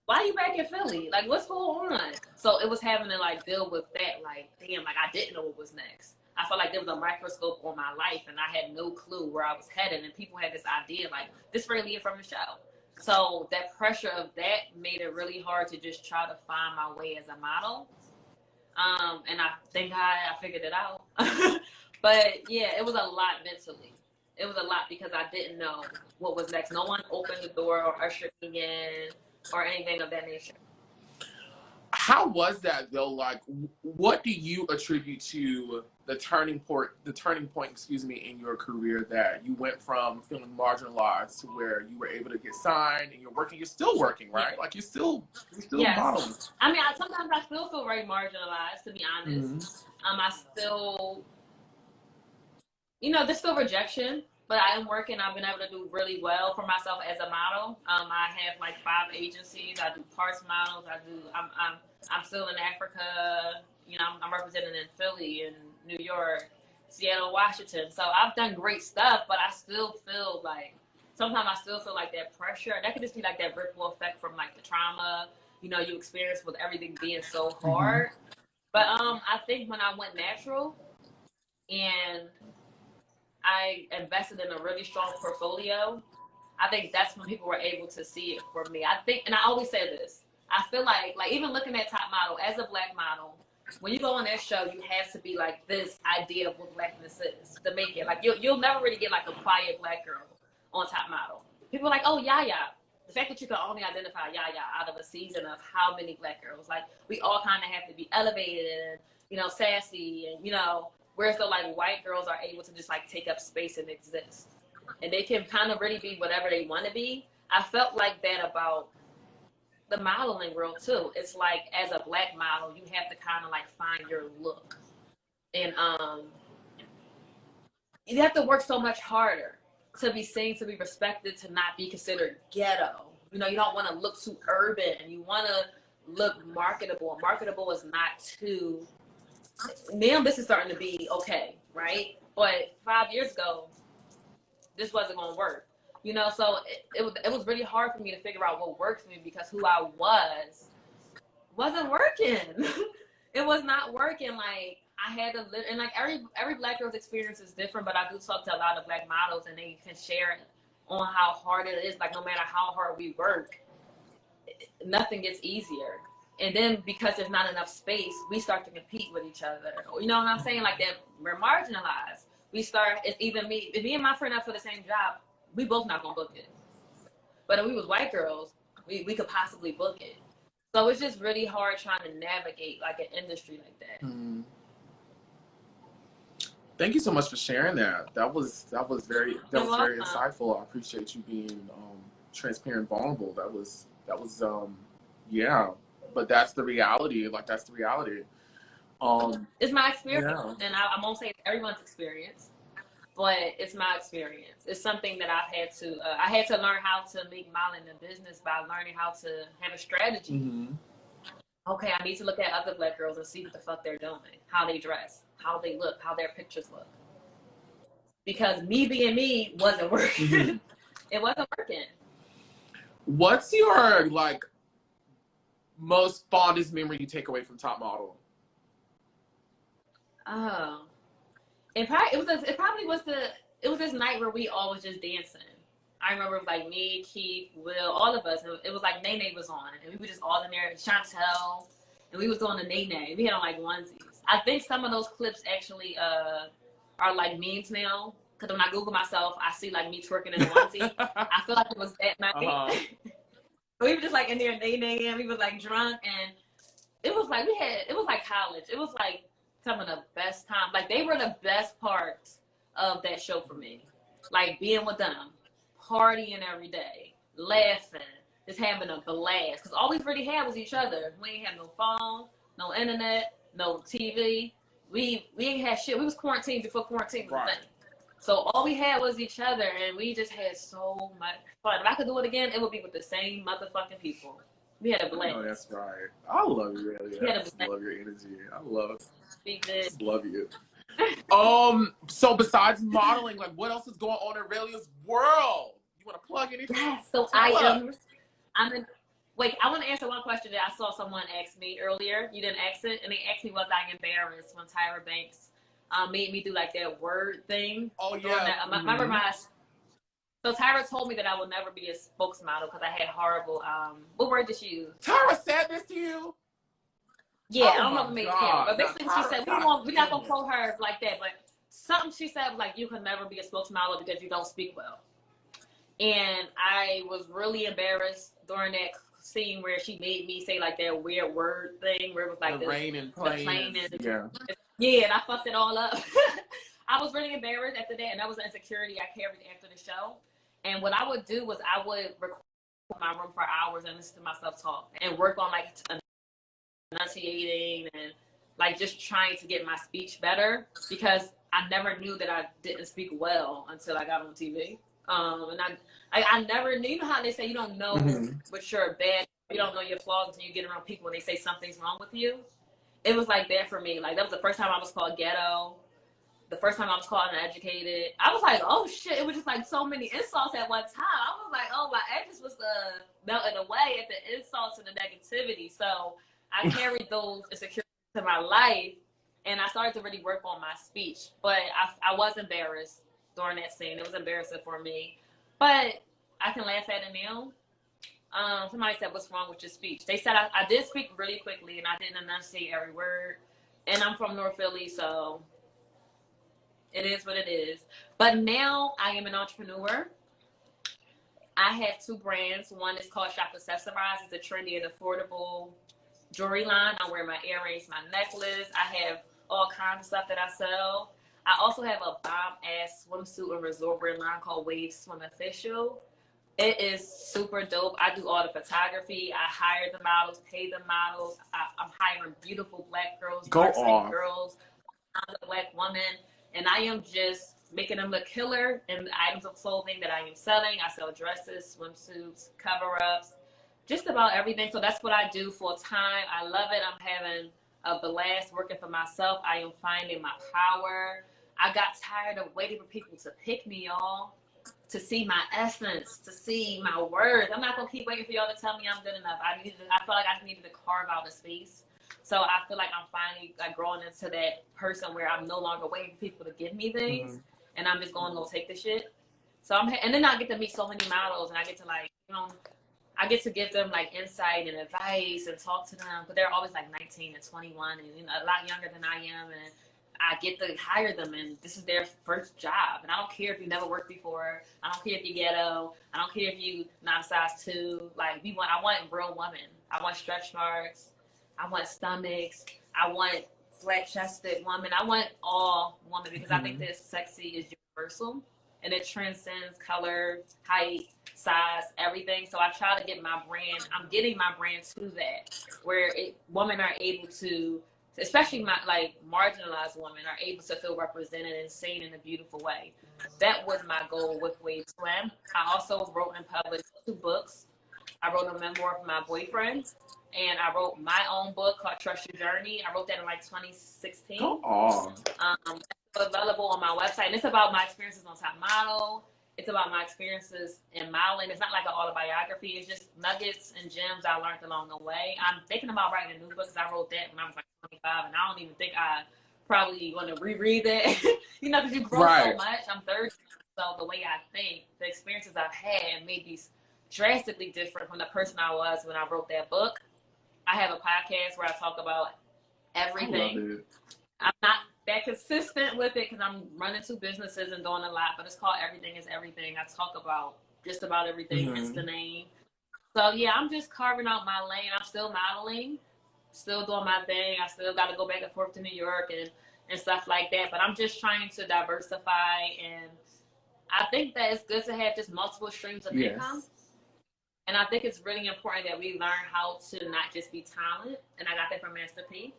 Why are you back in Philly? Like, what's going on? So it was having to, like, deal with that. Like, damn, like, I didn't know what was next. I felt like there was a microscope on my life, and I had no clue where I was headed. And people had this idea, like, this really is from the show. So that pressure of that made it really hard to just try to find my way as a model. And I thank God I figured it out. But yeah, it was a lot mentally. It was a lot because I didn't know what was next. No one opened the door or ushered me in or anything of that nature. How was that though? Like, what do you attribute to the turning point, in your career, that you went from feeling marginalized to where you were able to get signed and you're still working, right? Yeah. Like you're still yes. modeling. I mean, sometimes I still feel very marginalized, to be honest. I still, there's still rejection, but I am working. I've been able to do really well for myself as a model. I have like 5 agencies. I do parts models. I'm still in Africa. I'm represented in Philly and New York, Seattle, Washington. So I've done great stuff, but I still feel like sometimes I still feel like that pressure. That could just be like that ripple effect from like the trauma, you experience with everything being so hard. But I think when I went natural and I invested in a really strong portfolio, I think that's when people were able to see it for me. I think, and I always say this, I feel like even looking at Top Model, as a black model, when you go on that show, you have to be like this idea of what blackness is to make it. Like you'll never really get like a quiet black girl on Top Model. People are like, oh, Yaya. The fact that you can only identify Yaya out of a season of how many black girls, like we all kind of have to be elevated and sassy, and whereas the like white girls are able to just like take up space and exist, and they can kind of really be whatever they want to be. I felt like that about the modeling world too. It's like as a black model, you have to kind of like find your look, and you have to work so much harder to be seen, to be respected, to not be considered ghetto. You don't want to look too urban. You want to look marketable. Marketable is not too. Now this is starting to be okay, right? But 5 years ago, this wasn't going to work. So it was really hard for me to figure out what worked for me, because who I wasn't working. It was not working. Like, I had to live, and like every black girl's experience is different, but I do talk to a lot of black models, and they can share on how hard it is. Like, no matter how hard we work, nothing gets easier. And then because there's not enough space, we start to compete with each other. You know what I'm saying? Like, that we're marginalized. It's even me. If me and my friend up for the same job, we both not gonna book it. But if we was white girls, we could possibly book it. So it's just really hard trying to navigate like an industry like that. Mm. Thank you so much for sharing that. That was very insightful. I appreciate you being transparent and vulnerable. That was yeah. But that's the reality. Like, that's the reality. It's my experience, and I won't say it's everyone's experience, but it's my experience. It's something that I had to learn how to make modeling a business by learning how to have a strategy. Mm-hmm. Okay, I need to look at other black girls and see what the fuck they're doing, how they dress, how they look, how their pictures look. Because me being me wasn't working. Mm-hmm. It wasn't working. What's your like most fondest memory you take away from Top Model? Oh, it probably was this night where we all was just dancing. I remember like me, Keith, Will, all of us. It was like Nene was on, and we were just all in there. Chantelle, and we was doing the Nene. We had on like onesies. I think some of those clips actually are like memes now. Because when I Google myself, I see like me twerking in a onesie. I feel like it was that night. Uh-huh. We were just like in there Nene, and we was like drunk, and it was like college. It was like some of the best time. Like, they were the best parts of that show for me. Like, being with them, partying every day, laughing, just having a blast. Because all we really had was each other. We ain't had no phone, no internet, no TV. We ain't had shit. We was quarantined before quarantine was a thing. So all we had was each other, and we just had so much fun. If I could do it again, it would be with the same motherfucking people. We had a blast. Oh, that's right. I love you, really. I love your energy. I just love you. So besides modeling, like, what else is going on in Raelia's world? You want to plug anything? Yes. So wait, I want to answer one question that I saw someone ask me earlier. You didn't ask it, and they asked me, was I embarrassed when Tyra Banks made me do like that word thing? Oh yeah. So Tyra told me that I would never be a spokesmodel because I had horrible. What word did she use? Tyra said this to you? Yeah, I don't know if it made camera, but basically she said we're not gonna quote her like that, but something she said was like, you can never be a spokesmodel because you don't speak well. And I was really embarrassed during that scene where she made me say like that weird word thing where it was like the rain and planes. Yeah, and I fucked it all up. I was really embarrassed after that, and that was the insecurity I carried after the show. And what I would do was I would record my room for hours and listen to myself talk and work on like enunciating and like just trying to get my speech better, because I never knew that I didn't speak well until I got on TV. And I never knew. You know how they say you don't know what you're bad, you don't know your flaws until you get around people and they say something's wrong with you. It was like that for me. Like, that was the first time I was called ghetto. The first time I was called uneducated. I was like, oh shit, it was just like so many insults at one time. I was like, oh, my edges was melting away at the insults and the negativity. So I carried those insecurities to my life, and I started to really work on my speech. But I was embarrassed during that scene. It was embarrassing for me. But I can laugh at it now. Somebody said, what's wrong with your speech? They said I did speak really quickly, and I didn't enunciate every word. And I'm from North Philly, so it is what it is. But now I am an entrepreneur. I have 2 brands. One is called Shop Accessorize. It's a trendy and affordable jewelry line. I wear my earrings, my necklace. I have all kinds of stuff that I sell. I also have a bomb-ass swimsuit and resort wear line called Wave Swim Official. It is super dope. I do all the photography. I hire the models, pay the models. I'm hiring beautiful black girls, Go dark skinned off. girls, I'm a black woman, and I am just making them look killer in the items of clothing that I am selling. I sell dresses, swimsuits, cover-ups, just about everything. So that's what I do full time. I love it. I'm having a blast working for myself. I am finding my power. I got tired of waiting for people to pick me, y'all, to see my essence, to see my worth. I'm not gonna keep waiting for y'all to tell me I'm good enough. I feel like I needed to carve out a space. So I feel like I'm finally like growing into that person where I'm no longer waiting for people to give me things, and I'm just going to go take the shit. So and then I get to meet so many models, and I get to like, I get to give them like insight and advice and talk to them, but they're always like 19 and 21 and a lot younger than I am, and I get to hire them, and this is their first job. And I don't care if you never worked before. I don't care if you ghetto. I don't care if you not a size 2. Like I want real women. I want stretch marks. I want stomachs. I want flat-chested women. I want all women because I think that sexy is universal and it transcends color, height, size, everything. So I try to get my brand. I'm getting my brand to that where women are able to, especially my like marginalized women, are able to feel represented and seen in a beautiful way. That was my goal with Wave Swim. I also wrote and published 2 books. I wrote a memoir for my boyfriend, and I wrote my own book called Trust Your Journey. I wrote that in like 2016. It's available on my website, and it's about my experiences on Top Model. It's about my experiences in modeling. It's not like an autobiography. It's just nuggets and gems I learned along the way. I'm thinking about writing a new book because I wrote that when I was like 25, and I don't even think I probably want to reread that. Because you grow so much. I'm 30, so the way I think, the experiences I've had may be drastically different from the person I was when I wrote that book. I have a podcast where I talk about everything. I'm not that consistent with it because I'm running 2 businesses and doing a lot, but it's called Everything is Everything. I talk about just about everything. Hence the name. So yeah, I'm just carving out my lane. I'm still modeling, still doing my thing. I still got to go back and forth to New York and stuff like that, but I'm just trying to diversify, and I think that it's good to have just multiple streams of income. And I think it's really important that we learn how to not just be talent. And I got that from Master P.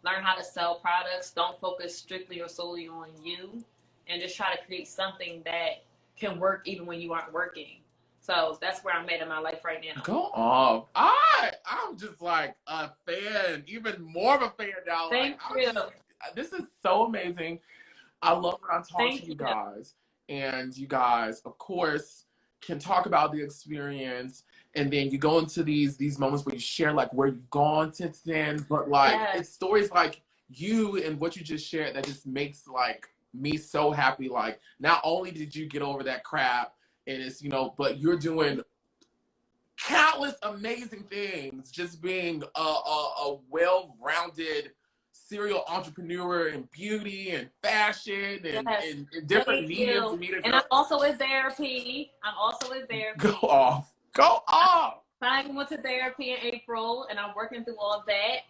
Learn how to sell products. Don't focus strictly or solely on you. And just try to create something that can work even when you aren't working. So that's where I'm at in my life right now. Go off. I'm just like a fan, even more of a fan now. Thank you. This is so amazing. I love when I talk to you guys. And you guys, of course, can talk about the experience, and then you go into these moments where you share like where you've gone since then, but like it's stories like you and what you just shared that just makes like me so happy. Like not only did you get over that crap, and it's but you're doing countless amazing things, just being a well-rounded serial entrepreneur in beauty and fashion and different mediums. And I'm also in therapy. Go off. I went to therapy in April, and I'm working through all of that.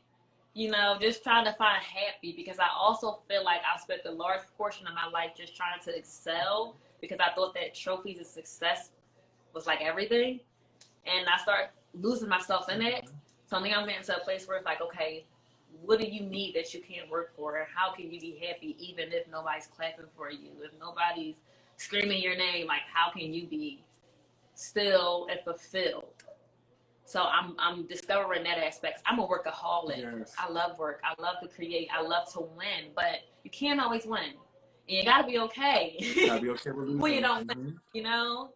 Just trying to find happy, because I also feel like I spent a large portion of my life just trying to excel because I thought that trophies of success was like everything. And I started losing myself in it. So now I'm getting to a place where it's like, okay, what do you need that you can't work for? And how can you be happy even if nobody's clapping for you? If nobody's screaming your name, like how can you be still and fulfilled? So I'm discovering that aspect. I'm a workaholic. Yes. I love work. I love to create. I love to win, but you can't always win. And you gotta be okay. You gotta be okay with when you don't win,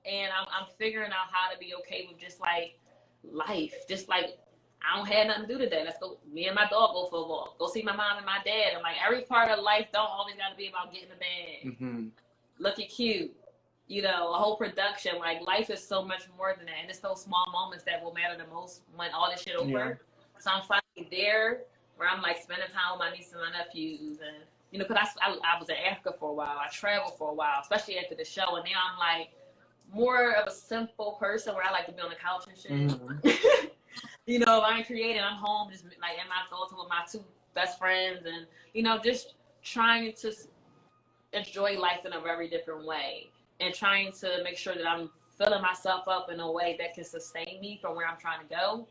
And I'm figuring out how to be okay with just like life. Just like I don't have nothing to do today. Let's go. Me and my dog go for a walk. Go see my mom and my dad. I'm like, every part of life don't always got to be about getting a bag. Looking cute. A whole production. Like life is so much more than that. And it's those small moments that will matter the most when all this shit over. Yeah. So I'm finally there where I'm like spending time with my nieces and my nephews, and because I was in Africa for a while. I traveled for a while, especially after the show, and now I'm like more of a simple person where I like to be on the couch and shit. You know, if I ain't creating, I'm home, just like in my thoughts with my 2 best friends, and you know, just trying to enjoy life in a very different way, and trying to make sure that I'm filling myself up in a way that can sustain me from where I'm trying to go.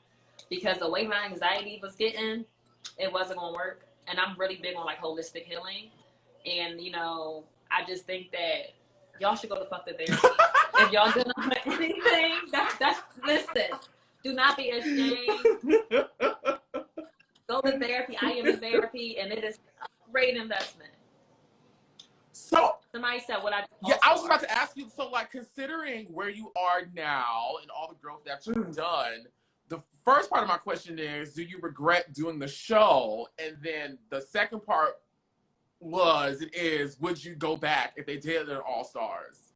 Because the way my anxiety was getting, it wasn't gonna work. And I'm really big on like holistic healing, and you know, I just think that y'all should go to fuck the therapy. If y'all dealing with anything, that's listen. Do not be ashamed. Go to therapy. I am in therapy, and it is a great investment. So somebody said what I yeah, I was about to ask you. So like, considering where you are now and all the growth that you've done, the first part of my question is, do you regret doing the show? And then the second part is, would you go back if they did an All Stars?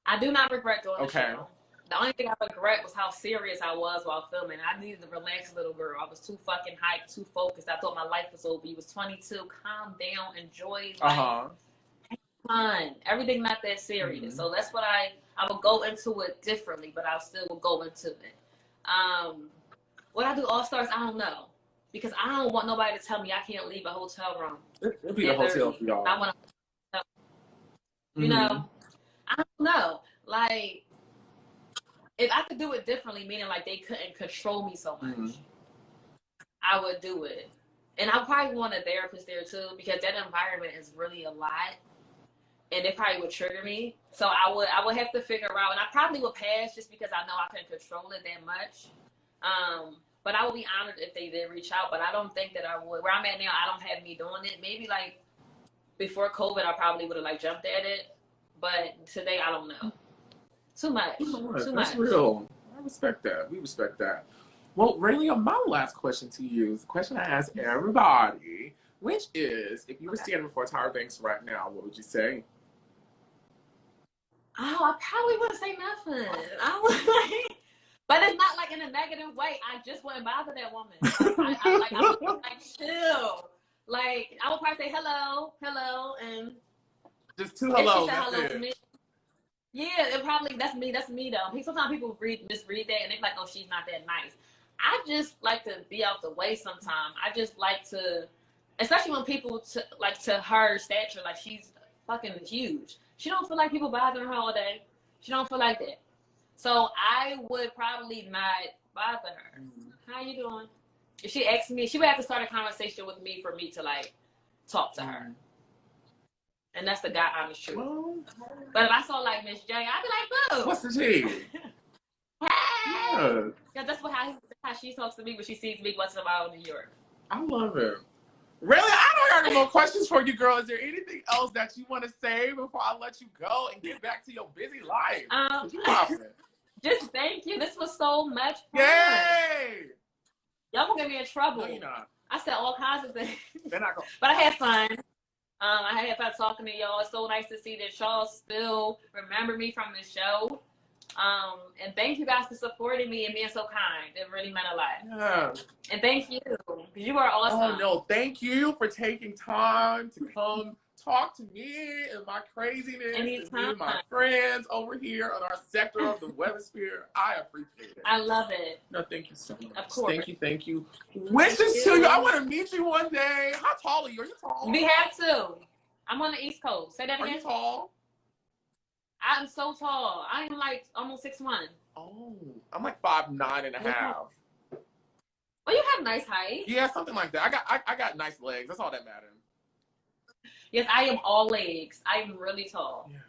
I do not regret doing the Okay. show. The only thing I regret was how serious I was while filming. I needed to relax, little girl. I was too fucking hyped, too focused. I thought my life was over. You was 22. Calm down. Enjoy life. Fun. Everything not that serious. So that's what I would go into it differently, but I still would go into it. What I do All Stars, I don't know. Because I don't want nobody to tell me I can't leave a hotel room. It'll be a hotel for y'all. I want to, you know, I don't know. Like, if I could do it differently, meaning like they couldn't control me so much, I would do it. And I probably want a therapist there too, because that environment is really a lot, and it probably would trigger me. So I would have to figure out, and I probably would pass just because I know I couldn't control it that much. But I would be honored if they did reach out, but I don't think that I would. Where I'm at now, I don't have me doing it. Maybe like before COVID, I probably would have like jumped at it, but today I don't know. Too much. Too much. That's real. I respect that. We respect that. Well, Raelia, my last question to you is a question I ask everybody, which is, if you were standing before Tyra Banks right now, what would you say? Oh, I probably wouldn't say nothing. I would but it's not like in a negative way. I just wouldn't bother that woman. I would like chill. Like, I would probably say hello, and just 2 hellos. If she said hello to me. Yeah, that's me though. Sometimes people misread that and they're like, oh, she's not that nice. I just like to be out the way sometimes. I just like to, especially when people to her stature, like she's fucking huge. She don't feel like people bothering her all day. She don't feel like that. So I would probably not bother her. How you doing? If she asked me, she would have to start a conversation with me for me to like talk to her. And that's the God honest truth. Well, but if I saw like Miss J, I'd be like, boo. What's the G? Hey. Yeah, that's how she talks to me when she sees me once in a while in New York. I love it. Really? I don't have any more questions for you, girl. Is there anything else that you want to say before I let you go and get back to your busy life? Just thank you. This was so much fun. Yay! Y'all gonna get me in trouble. No, you're not. I said all kinds of things. They're not gonna. But I had fun. I had fun talking to y'all. It's so nice to see that y'all still remember me from the show. And thank you guys for supporting me and being so kind. It really meant a lot. Yeah. And thank you. You are awesome. Oh, no. Thank you for taking time to come talk to me and my craziness Anytime. and my friends over here on our sector of the Weathersphere. I appreciate it. I love it. No, thank you so much. Of course. Thank you. Wishes to you. I want to meet you one day. How tall are you? Are you tall? We have to. I'm on the East Coast. Say that again. Are you tall? I'm so tall. I'm like almost 6'1". Oh, I'm like 5'9" and a half. Well, you have nice height. Yeah, something like that. I got nice legs. That's all that matters. Yes, I am all legs. I am really tall. Yes.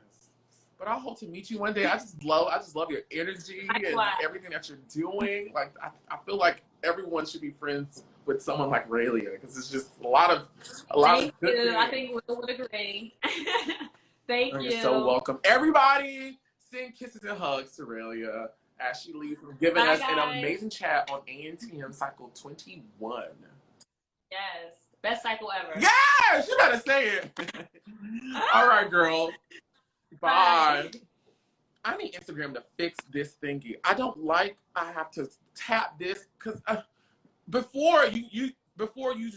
But I hope to meet you one day. I just love your energy and everything that you're doing. Like I feel like everyone should be friends with someone like Raelia, because it's just a lot of good things. I think we would agree. Thank you. You're so welcome. Everybody, send kisses and hugs to Raelia as she leaves from giving us an amazing chat on ANTM Cycle 21. Yes. Best cycle ever. Yes! You better say it. All right, girl. Bye. I need Instagram to fix this thingy. I have to tap this, because before you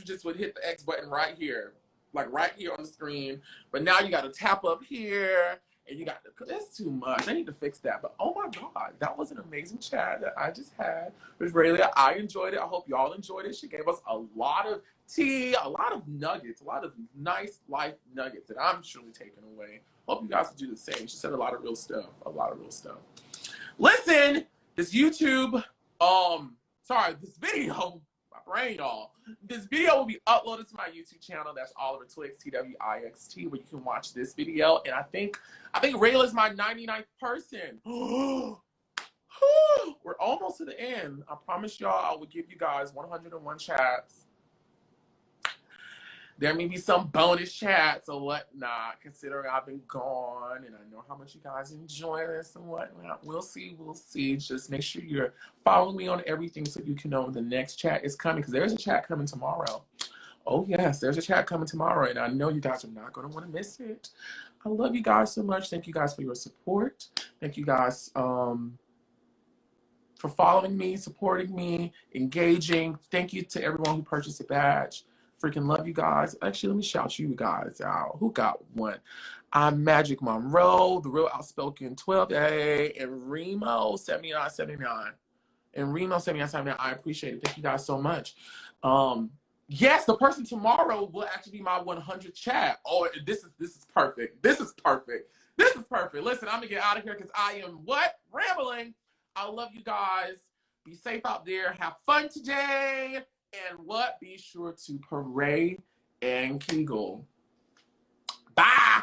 just would hit the X button right here. Like right here on the screen. But now you got to tap up here And you got it's too much. I need to fix that. But oh my God, that was an amazing chat that I just had with Raelia. I enjoyed it. I hope y'all enjoyed it. She gave us a lot of tea, a lot of nuggets, a lot of nice life nuggets that I'm surely taking away. Hope you guys will do the same. She said a lot of real stuff. A lot of real stuff. Listen, this YouTube, this video, my brain, y'all. This video will be uploaded to my YouTube channel. That's Oliver Twixt, Twixt, where you can watch this video. And I think Raelia is my 99th person. We're almost to the end. I promise y'all I will give you guys 101 chats. There may be some bonus chats or whatnot, considering I've been gone and I know how much you guys enjoy this and whatnot. We'll see. Just make sure you're following me on everything so you can know when the next chat is coming, because there's a chat coming tomorrow. Oh, yes, there's a chat coming tomorrow, and I know you guys are not going to want to miss it. I love you guys so much. Thank you guys for your support. Thank you guys for following me, supporting me, engaging. Thank you to everyone who purchased a badge. Freaking love you guys. Actually, let me shout you guys out. Who got one? I'm Magic Monroe, the Real Outspoken 12A, and Remo 7979. And Remo 7979, I appreciate it. Thank you guys so much. Yes, the person tomorrow will actually be my 100th chat. Oh, this is perfect. This is perfect. This is perfect. Listen, I'm gonna get out of here because I am rambling. I love you guys. Be safe out there. Have fun today. And be sure to parade and kegel. Bye.